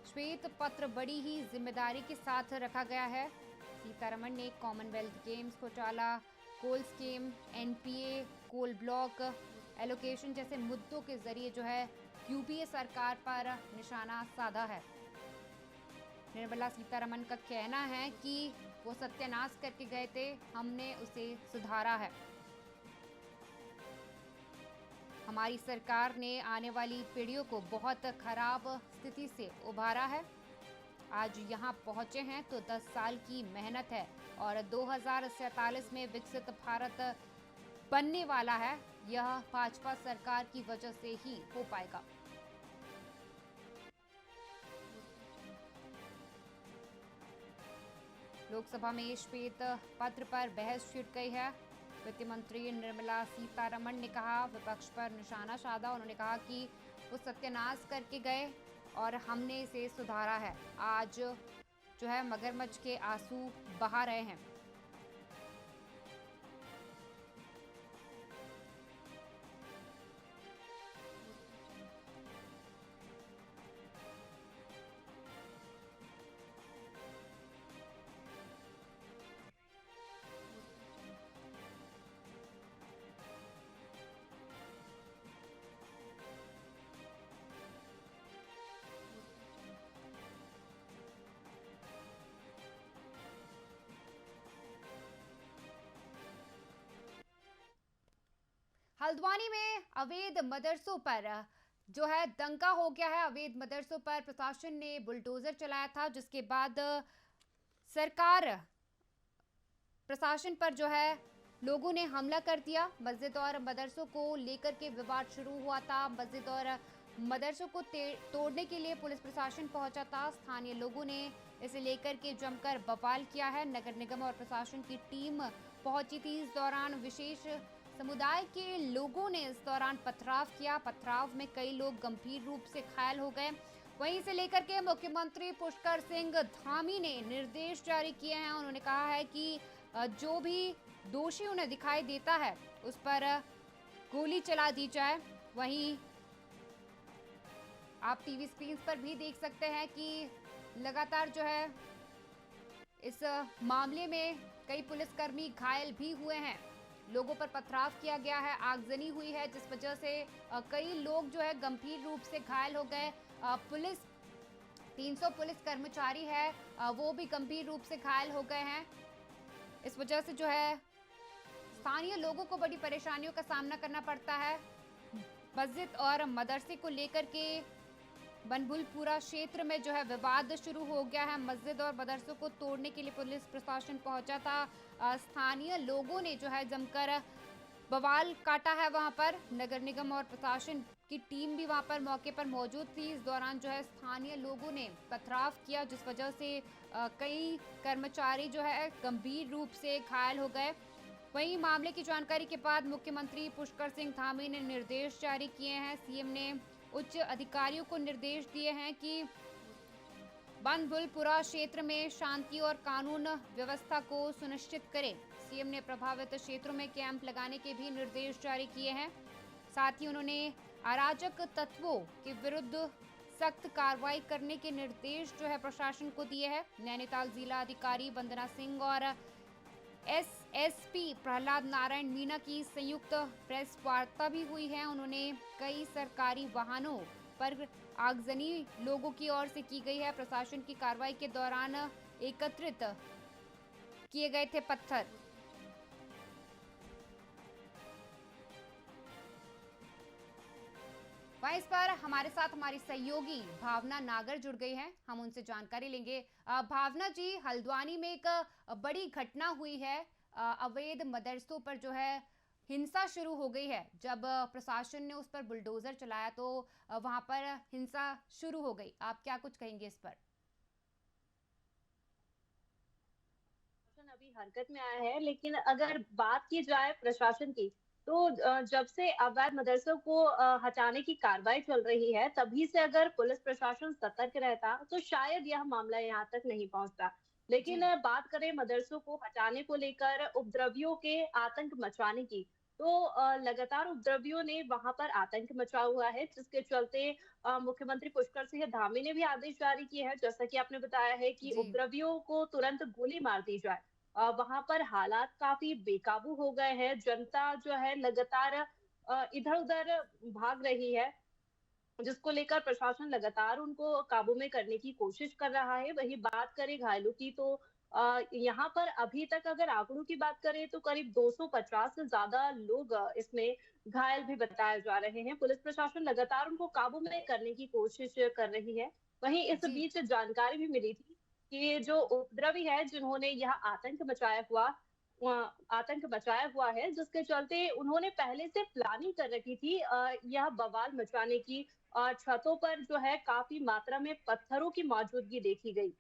श्वेत पत्र बड़ी ही जिम्मेदारी के साथ रखा गया है। सीतारमण ने कॉमनवेल्थ गेम्स घोटाला, coal scheme, NPA, coal block allocation जैसे मुद्दों के जरिए जो है यूपीए सरकार पर निशाना साधा है। निर्मला सीतारमण का कहना है कि वो सत्यानाश करके गए थे, हमने उसे सुधारा है। हमारी सरकार ने आने वाली पीढ़ियों को बहुत खराब स्थिति से उबारा है। आज यहाँ पहुँचे हैं तो 10 साल की मेहनत है और 2047 में विकसित भारत बनने वाला है। यह भाजपा सरकार की वजह से ही हो पाएगा। लोकसभा में श्वेत पत्र पर बहस छिड़ गई है। वित्त मंत्री निर्मला सीतारमण ने कहा, विपक्ष पर निशाना साधा। उन्होंने कहा कि वो सत्यानाश करके गए और हमने इसे सुधारा है। आज जो है मगरमच्छ के आंसू बहा रहे हैं। हल्द्वानी में अवैध मदरसों पर जो है दंगा हो गया है। अवैध मदरसों पर प्रशासन ने बुलडोजर चलाया था, जिसके बाद सरकार प्रशासन पर जो है लोगों ने हमला कर दिया। मस्जिद और मदरसों को लेकर के विवाद शुरू हुआ था। मस्जिद और मदरसों को तोड़ने के लिए पुलिस प्रशासन पहुंचा था। स्थानीय लोगों ने इसे लेकर के जमकर बवाल किया है। नगर निगम और प्रशासन की टीम पहुंची थी। इस दौरान विशेष समुदाय के लोगों ने इस दौरान पथराव किया। पथराव में कई लोग गंभीर रूप से घायल हो गए। वहीं से लेकर के मुख्यमंत्री पुष्कर सिंह धामी ने निर्देश जारी किए हैं। उन्होंने कहा है कि जो भी दोषी उन्हें दिखाई देता है उस पर गोली चला दी जाए। वहीं आप टीवी स्क्रीन पर भी देख सकते हैं कि लगातार जो है इस मामले में कई पुलिसकर्मी घायल भी हुए हैं। लोगों पर पथराव किया गया है, आगजनी हुई है, जिस वजह से कई लोग जो है गंभीर रूप से घायल हो गए। पुलिस 300 पुलिस कर्मचारी है वो भी गंभीर रूप से घायल हो गए हैं। इस वजह से जो है स्थानीय लोगों को बड़ी परेशानियों का सामना करना पड़ता है। मस्जिद और मदरसे को लेकर के बनभुलपुरा क्षेत्र में जो है विवाद शुरू हो गया है। मस्जिद और मदरसों को तोड़ने के लिए पुलिस प्रशासन पहुंचा था। स्थानीय लोगों ने जो है जमकर बवाल काटा है। वहां पर नगर निगम और प्रशासन की टीम भी वहां पर मौके पर मौजूद थी। इस दौरान जो है स्थानीय लोगों ने पथराव किया, जिस वजह से कई कर्मचारी जो है गंभीर रूप से घायल हो गए। वहीं मामले की जानकारी के बाद मुख्यमंत्री पुष्कर सिंह धामी ने निर्देश जारी किए हैं। सीएम ने उच्च अधिकारियों को निर्देश दिए हैं कि बनभुलपुरा क्षेत्र में शांति और कानून व्यवस्था को सुनिश्चित करें। सीएम ने प्रभावित क्षेत्रों में कैंप लगाने के भी निर्देश जारी किए हैं। साथ ही उन्होंने अराजक तत्वों के विरुद्ध सख्त कार्रवाई करने के निर्देश जो है प्रशासन को दिए हैं। नैनीताल जिला अधिकारी वंदना सिंह और एसएसपी प्रहलाद नारायण मीणा की संयुक्त प्रेस वार्ता भी हुई है। उन्होंने कई सरकारी वाहनों पर आगजनी लोगों की ओर से की गई है। प्रशासन की कार्रवाई के दौरान एकत्रित किए गए थे पत्थर। वहीं इस पर हमारे साथ हमारी सहयोगी भावना नागर जुड़ गई हैं। हम उनसे जानकारी लेंगे। भावना जी, हल्द्वानी में एक बड़ी घटना हुई है। अवैध मदरसों पर जो है हिंसा शुरू हो गई है। जब प्रशासन ने उस पर बुलडोजर चलाया तो वहां पर हिंसा शुरू हो गई। आप क्या कुछ कहेंगे इस पर? अभी हरकत में आया है, लेकिन अगर बात की जाए प्रशासन की तो जब से अवैध मदरसों को हटाने की कार्रवाई चल रही है, तभी से अगर पुलिस प्रशासन सतर्क रहता तो शायद यह मामला यहाँ तक नहीं पहुंचता। लेकिन बात करें मदरसों को हटाने को लेकर उपद्रवियों के आतंक मचाने की, तो लगातार उपद्रवियों ने वहां पर आतंक मचा हुआ है, जिसके चलते मुख्यमंत्री पुष्कर सिंह धामी ने भी आदेश जारी किए हैं, जैसा कि आपने बताया है कि उपद्रवियों को तुरंत गोली मार दी जाए। वहां पर हालात काफी बेकाबू हो गए हैं। जनता जो है लगातार इधर उधर भाग रही है, जिसको लेकर प्रशासन लगातार उनको काबू में करने की कोशिश कर रहा है। वही बात करें घायलों की तो यहाँ पर अभी तक अगर आंकड़ों की बात करें तो करीब 250 से ज्यादा लोग इसमें घायल भी बताए जा रहे हैं। पुलिस प्रशासन लगातार उनको काबू में करने की कोशिश कर रही है। वहीं इस बीच जानकारी भी मिली थी कि जो उपद्रवी है जिन्होंने यह आतंक मचाया हुआ है, जिसके चलते उन्होंने पहले से प्लानिंग कर रखी थी यह बवाल मचाने की। छतों पर जो है काफी मात्रा में पत्थरों की मौजूदगी देखी गई,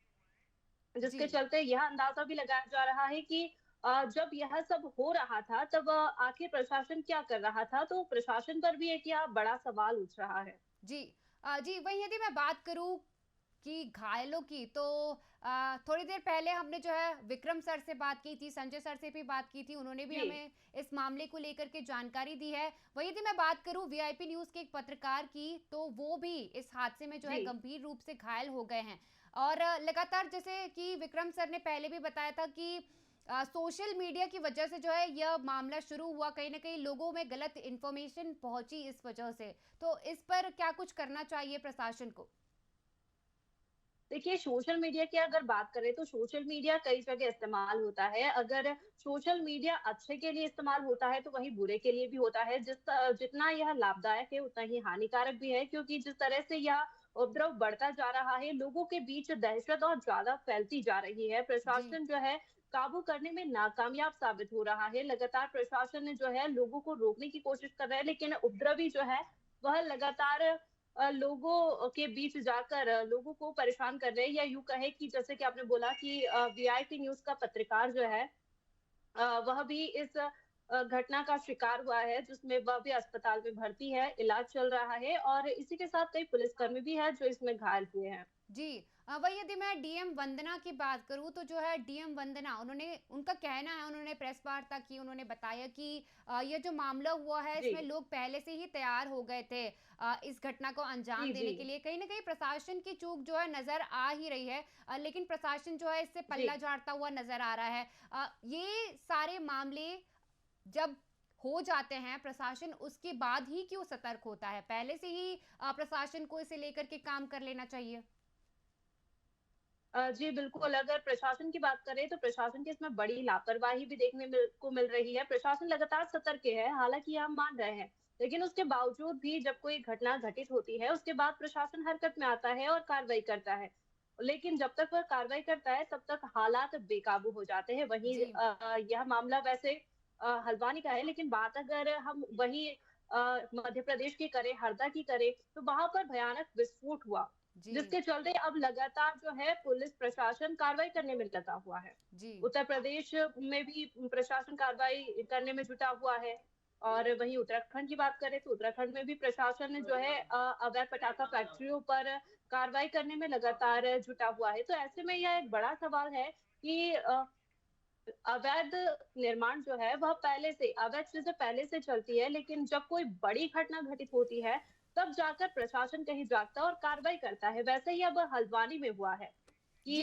जिसके चलते यह अंदाजा भी लगाया जा रहा है कि जब यह सब हो रहा था तब आखिर प्रशासन क्या कर रहा था। तो प्रशासन पर भी एक यह बड़ा सवाल उठ रहा है। जी, जी, वहीं यदि मैं बात करूं कि घायलों की, तो थोड़ी देर पहले हमने जो है विक्रम सर से बात की थी, संजय सर से भी बात की थी, उन्होंने भी हमें इस मामले को लेकर के जानकारी दी है। वहीं यदि मैं बात करूं वीआईपी न्यूज के एक पत्रकार की, तो वो भी इस हादसे में जो है गंभीर रूप से घायल हो गए हैं। और लगातार, जैसे कि विक्रम सर ने पहले भी बताया था कि सोशल मीडिया की वजह से जो है यह मामला शुरू हुआ, कहीं ना कहीं लोगों में गलत इंफॉर्मेशन पहुंची इस वजह से। तो इस पर क्या कुछ करना चाहिए प्रशासन को? देखिए, सोशल मीडिया की अगर बात करें तो सोशल मीडिया कई जगह इस्तेमाल होता है। अगर सोशल मीडिया अच्छे के लिए इस्तेमाल होता है तो वही बुरे के लिए भी होता है। जितना यह लाभदायक है उतना ही हानिकारक भी है, क्योंकि जिस तरह से यह उपद्रव बढ़ता जा रहा है, लोगों के बीच दहशत और ज्यादा फैलती जा रही है। प्रशासन जो है काबू करने में नाकामयाब साबित हो रहा है। लगातार प्रशासन जो है लोगों को रोकने की कोशिश कर रहा है, लेकिन उपद्रवी जो है वह लगातार लोगों के बीच जाकर लोगों को परेशान कर रहे हैं। या यूं कहे कि जैसे कि आपने बोला कि वीआईपी न्यूज का पत्रकार जो है वह भी इस घटना का शिकार हुआ है, जिसमें वह भी अस्पताल में भर्ती है, इलाज चल रहा है। और इसी के साथ कई पुलिसकर्मी भी हैं जो इसमें घायल हुए हैं। जी, वही यदि मैं डीएम वंदना की बात करूं, तो जो है डीएम वंदना, उनका कहना है, उन्होंने प्रेस वार्ता की, उन्होंने बताया कि ये जो मामला हुआ है इसमें लोग पहले से ही तैयार हो गए थे इस घटना को अंजाम देने के लिए। कहीं ना कहीं प्रशासन की चूक जो है नजर आ ही रही है, लेकिन प्रशासन जो है इससे पल्ला झाड़ता हुआ नजर आ रहा है। ये सारे मामले जब हो जाते हैं, प्रशासन उसके बाद ही क्यों सतर्क होता है? पहले से ही प्रशासन को इसे लेकर के काम कर लेना चाहिए। जी बिल्कुल, अगर प्रशासन की बात करें तो प्रशासन की इसमें बड़ी लापरवाही भी देखने को मिल रही है। प्रशासन लगातार सतर्क है, हालांकि हम मान रहे हैं, लेकिन उसके बावजूद भी जब कोई घटना घटित होती है उसके बाद प्रशासन हरकत में आता है और कार्रवाई करता है। लेकिन जब तक वह कार्रवाई करता है तब तक हालात बेकाबू हो जाते हैं। वहीं यह मामला वैसे हल्द्वानी का है, लेकिन बात अगर हम वही मध्य प्रदेश की करें, हरदा की करें, तो वहां पर भयानक विस्फोट हुआ, जिसके चलते अब लगातार जो है पुलिस प्रशासन कार्रवाई करने में लगा हुआ है। उत्तर प्रदेश में भी प्रशासन कार्रवाई करने में जुटा हुआ है। और वहीं उत्तराखंड की बात करें तो उत्तराखंड में भी प्रशासन जो है अवैध पटाखा फैक्ट्रियों पर कार्रवाई करने में लगातार जुटा हुआ है। तो ऐसे में यह एक बड़ा सवाल है कि अवैध निर्माण जो है वह पहले से, अवैध चीजें पहले से चलती है, लेकिन जब कोई बड़ी घटना घटित होती है तब जाकर प्रशासन कहीं जागता और कार्रवाई करता है। वैसे ही अब हल्द्वानी में हुआ है कि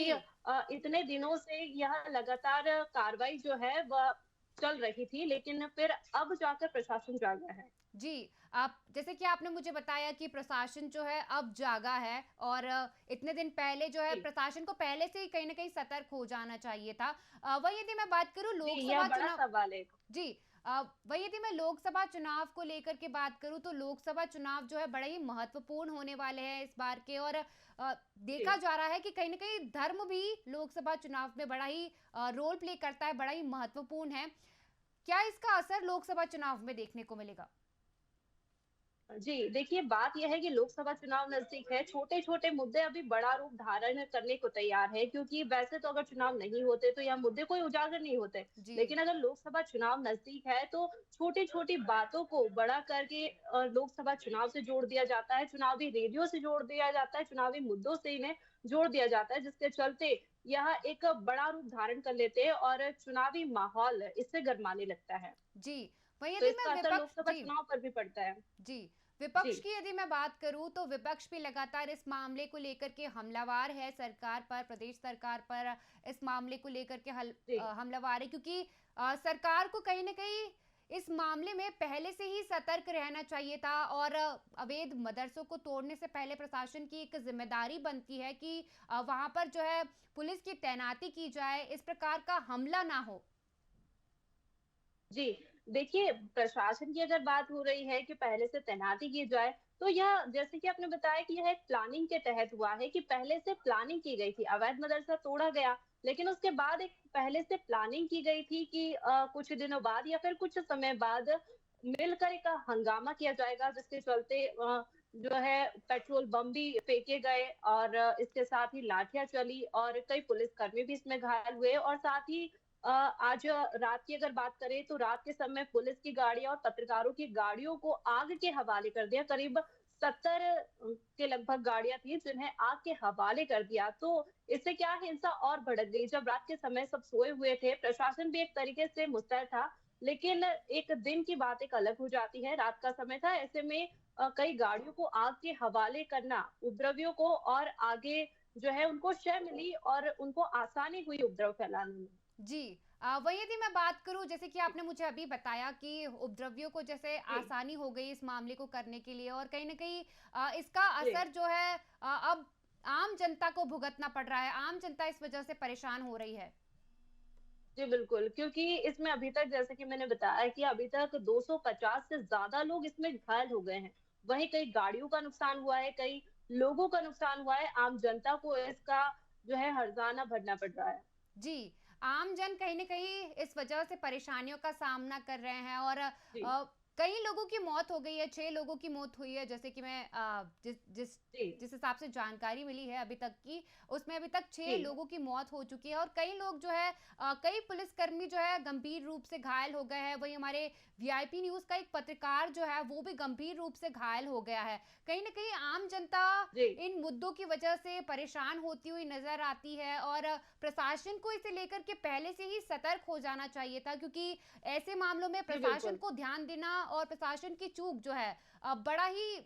इतने दिनों से यह लगातार कार्रवाई जो है वह चल रही थी, लेकिन फिर अब जाकर प्रशासन जागा है। जी, आप जैसे कि आपने मुझे बताया कि प्रशासन जो है अब जागा है, और इतने दिन पहले जो है प्रशासन को पहले से ही कहीं ना कहीं सतर्क हो जाना चाहिए था। वही यदि मैं बात करूं लोकसभा चुनाव, जी वही यदि मैं लोकसभा चुनाव को लेकर के बात करूं, तो लोकसभा चुनाव जो है बड़ा ही महत्वपूर्ण होने वाले हैं इस बार के। और देखा जा रहा है कि कहीं ना कहीं धर्म भी लोकसभा चुनाव में बड़ा ही रोल प्ले करता है, बड़ा ही महत्वपूर्ण है। क्या इसका असर लोकसभा चुनाव में देखने को मिलेगा? जी देखिए, बात यह है कि लोकसभा चुनाव नजदीक है, छोटे छोटे मुद्दे अभी बड़ा रूप धारण करने को तैयार है, क्योंकि वैसे तो अगर चुनाव नहीं होते तो यह मुद्दे कोई उजागर नहीं होते, लेकिन अगर लोकसभा चुनाव नजदीक है तो छोटी छोटी बातों को बड़ा करके लोकसभा चुनाव से जोड़ दिया जाता है, चुनावी रैलियों से जोड़ दिया जाता है, चुनावी मुद्दों से इन्हें जोड़ दिया जाता है, जिसके चलते यह एक बड़ा रूप धारण कर लेते हैं और चुनावी माहौल इससे गरमाने लगता है। जी, वही तो इसका असर लोकसभा चुनाव पर भी पड़ता है। जी, विपक्ष की यदि मैं बात करूं, तो विपक्ष भी लगातार इस मामले को लेकर के हमलावार है सरकार पर, प्रदेश सरकार पर इस मामले को लेकर के हमलावार है, क्योंकि सरकार को कहीं ना कहीं इस मामले में पहले से ही सतर्क रहना चाहिए था। और अवैध मदरसों को तोड़ने से पहले प्रशासन की एक जिम्मेदारी बनती है कि वहां पर जो है पुलिस की तैनाती की जाए, इस प्रकार का हमला ना हो। जी देखिए, प्रशासन की अगर बात हो रही है कि पहले से तैनाती की जाए, तो यह जैसे कि आपने बताया कि यह एक प्लानिंग के तहत हुआ है, कि पहले से प्लानिंग की गई थी। अवैध मदरसा तोड़ा गया, लेकिन उसके बाद एक पहले से प्लानिंग की गई थी कि कुछ दिनों बाद या फिर कुछ समय बाद मिलकर एक हंगामा किया जाएगा, जिसके चलते जो है पेट्रोल बम भी फेंके गए और इसके साथ ही लाठियां चली और कई पुलिसकर्मी भी इसमें घायल हुए। और साथ ही आज रात की अगर बात करें तो रात के समय पुलिस की गाड़ियां और पत्रकारों की गाड़ियों को आग के हवाले कर दिया। करीब 70 के लगभग गाड़ियां थी जिन्हें आग के हवाले कर दिया। तो इससे क्या हिंसा और भड़क गई। जब रात के समय सब सोए हुए थे, प्रशासन भी एक तरीके से मुस्तैद था, लेकिन एक दिन की बात एक अलग हो जाती है। रात का समय था, ऐसे में कई गाड़ियों को आग के हवाले करना उपद्रवियों को और आगे जो है उनको शय मिली और उनको आसानी हुई उपद्रव फैलाने में। जी, वही यदि मैं बात करूं, जैसे कि आपने मुझे अभी बताया कि उपद्रवियों को जैसे आसानी हो गई इस मामले को करने के लिए, और कहीं ना कहीं इसका असर जो है अब आम जनता को भुगतना पड़ रहा है, आम जनता इस वजह से परेशान हो रही है। जी बिल्कुल, क्योंकि इसमें अभी तक जैसे कि मैंने बताया कि अभी तक 250 से ज्यादा लोग इसमें घायल हो गए हैं। वहीं कई गाड़ियों का नुकसान हुआ है, कई लोगों का नुकसान हुआ है। आम जनता को इसका जो है हर्जाना भरना पड़ रहा है। जी, आम जन कहीं न कहीं इस वजह से परेशानियों का सामना कर रहे हैं, और कई लोगों की मौत हो गई है, 6 लोगों की मौत हुई है, जैसे कि मैं जिस हिसाब से जानकारी मिली है अभी तक की, उसमें अभी तक 6 लोगों की मौत हो चुकी है, और कई लोग जो है कई पुलिसकर्मी जो है गंभीर रूप से घायल हो गए हैं। वही हमारे वीआईपी न्यूज़ का एक पत्रकार जो है वो भी गंभीर रूप से घायल हो गया है। कहीं न कहीं आम जनता इन मुद्दों की वजह से परेशान होती हुई नजर आती है, और प्रशासन को इसे लेकर के पहले से ही सतर्क हो जाना चाहिए था, क्योंकि ऐसे मामलों में प्रशासन को ध्यान देना और प्रशासन की चूक जो है बड़ा ही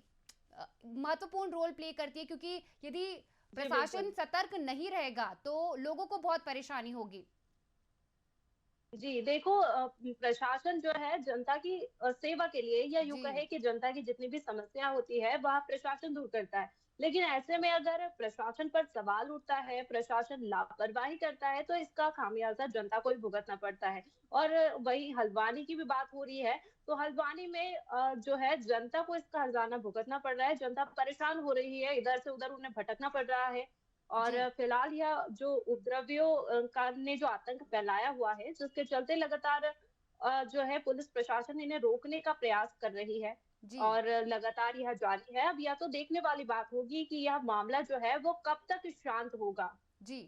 महत्वपूर्ण रोल प्ले करती है, क्योंकि यदि प्रशासन सतर्क नहीं रहेगा तो लोगों को बहुत परेशानी होगी। जी देखो, प्रशासन जो है जनता की सेवा के लिए, या यूं कहे कि जनता की जितनी भी समस्या होती है वह प्रशासन दूर करता है। लेकिन ऐसे में अगर प्रशासन पर सवाल उठता है, प्रशासन लापरवाही करता है, तो इसका खामियाजा जनता को ही भुगतना पड़ता है। और वही हल्द्वानी की भी बात हो रही है, तो हल्द्वानी में जो है जनता को इसका हर्जाना भुगतना पड़ रहा है। जनता परेशान हो रही है, इधर से उधर उन्हें भटकना पड़ रहा है। और फिलहाल यह जो उपद्रवियों का ने जो आतंक फैलाया हुआ है, जिसके चलते लगातार जो है पुलिस प्रशासन इन्हें रोकने का प्रयास कर रही है, और लगातार यह जारी है। अब या तो देखने वाली बात होगी कि यह मामला जो है वो कब तक शांत होगा। जी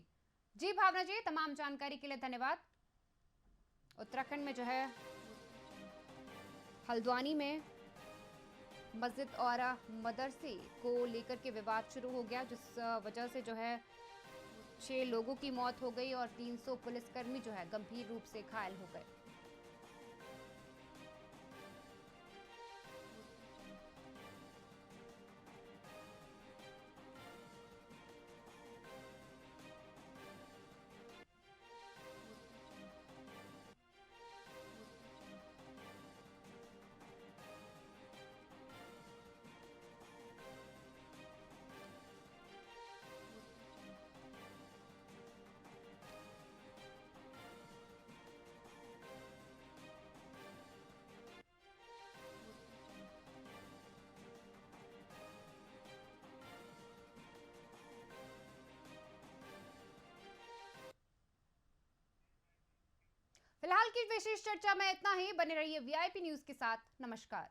जी भावना जी, तमाम जानकारी के लिए धन्यवाद। उत्तराखंड में जो है हल्द्वानी में मस्जिद और मदरसे को लेकर के विवाद शुरू हो गया, जिस वजह से जो है 6 लोगों की मौत हो गई और 300 पुलिसकर्मी जो है गंभीर रूप से घायल हो गए। फिलहाल की विशेष चर्चा में इतना ही। बने रहिए वीआईपी न्यूज के साथ। नमस्कार।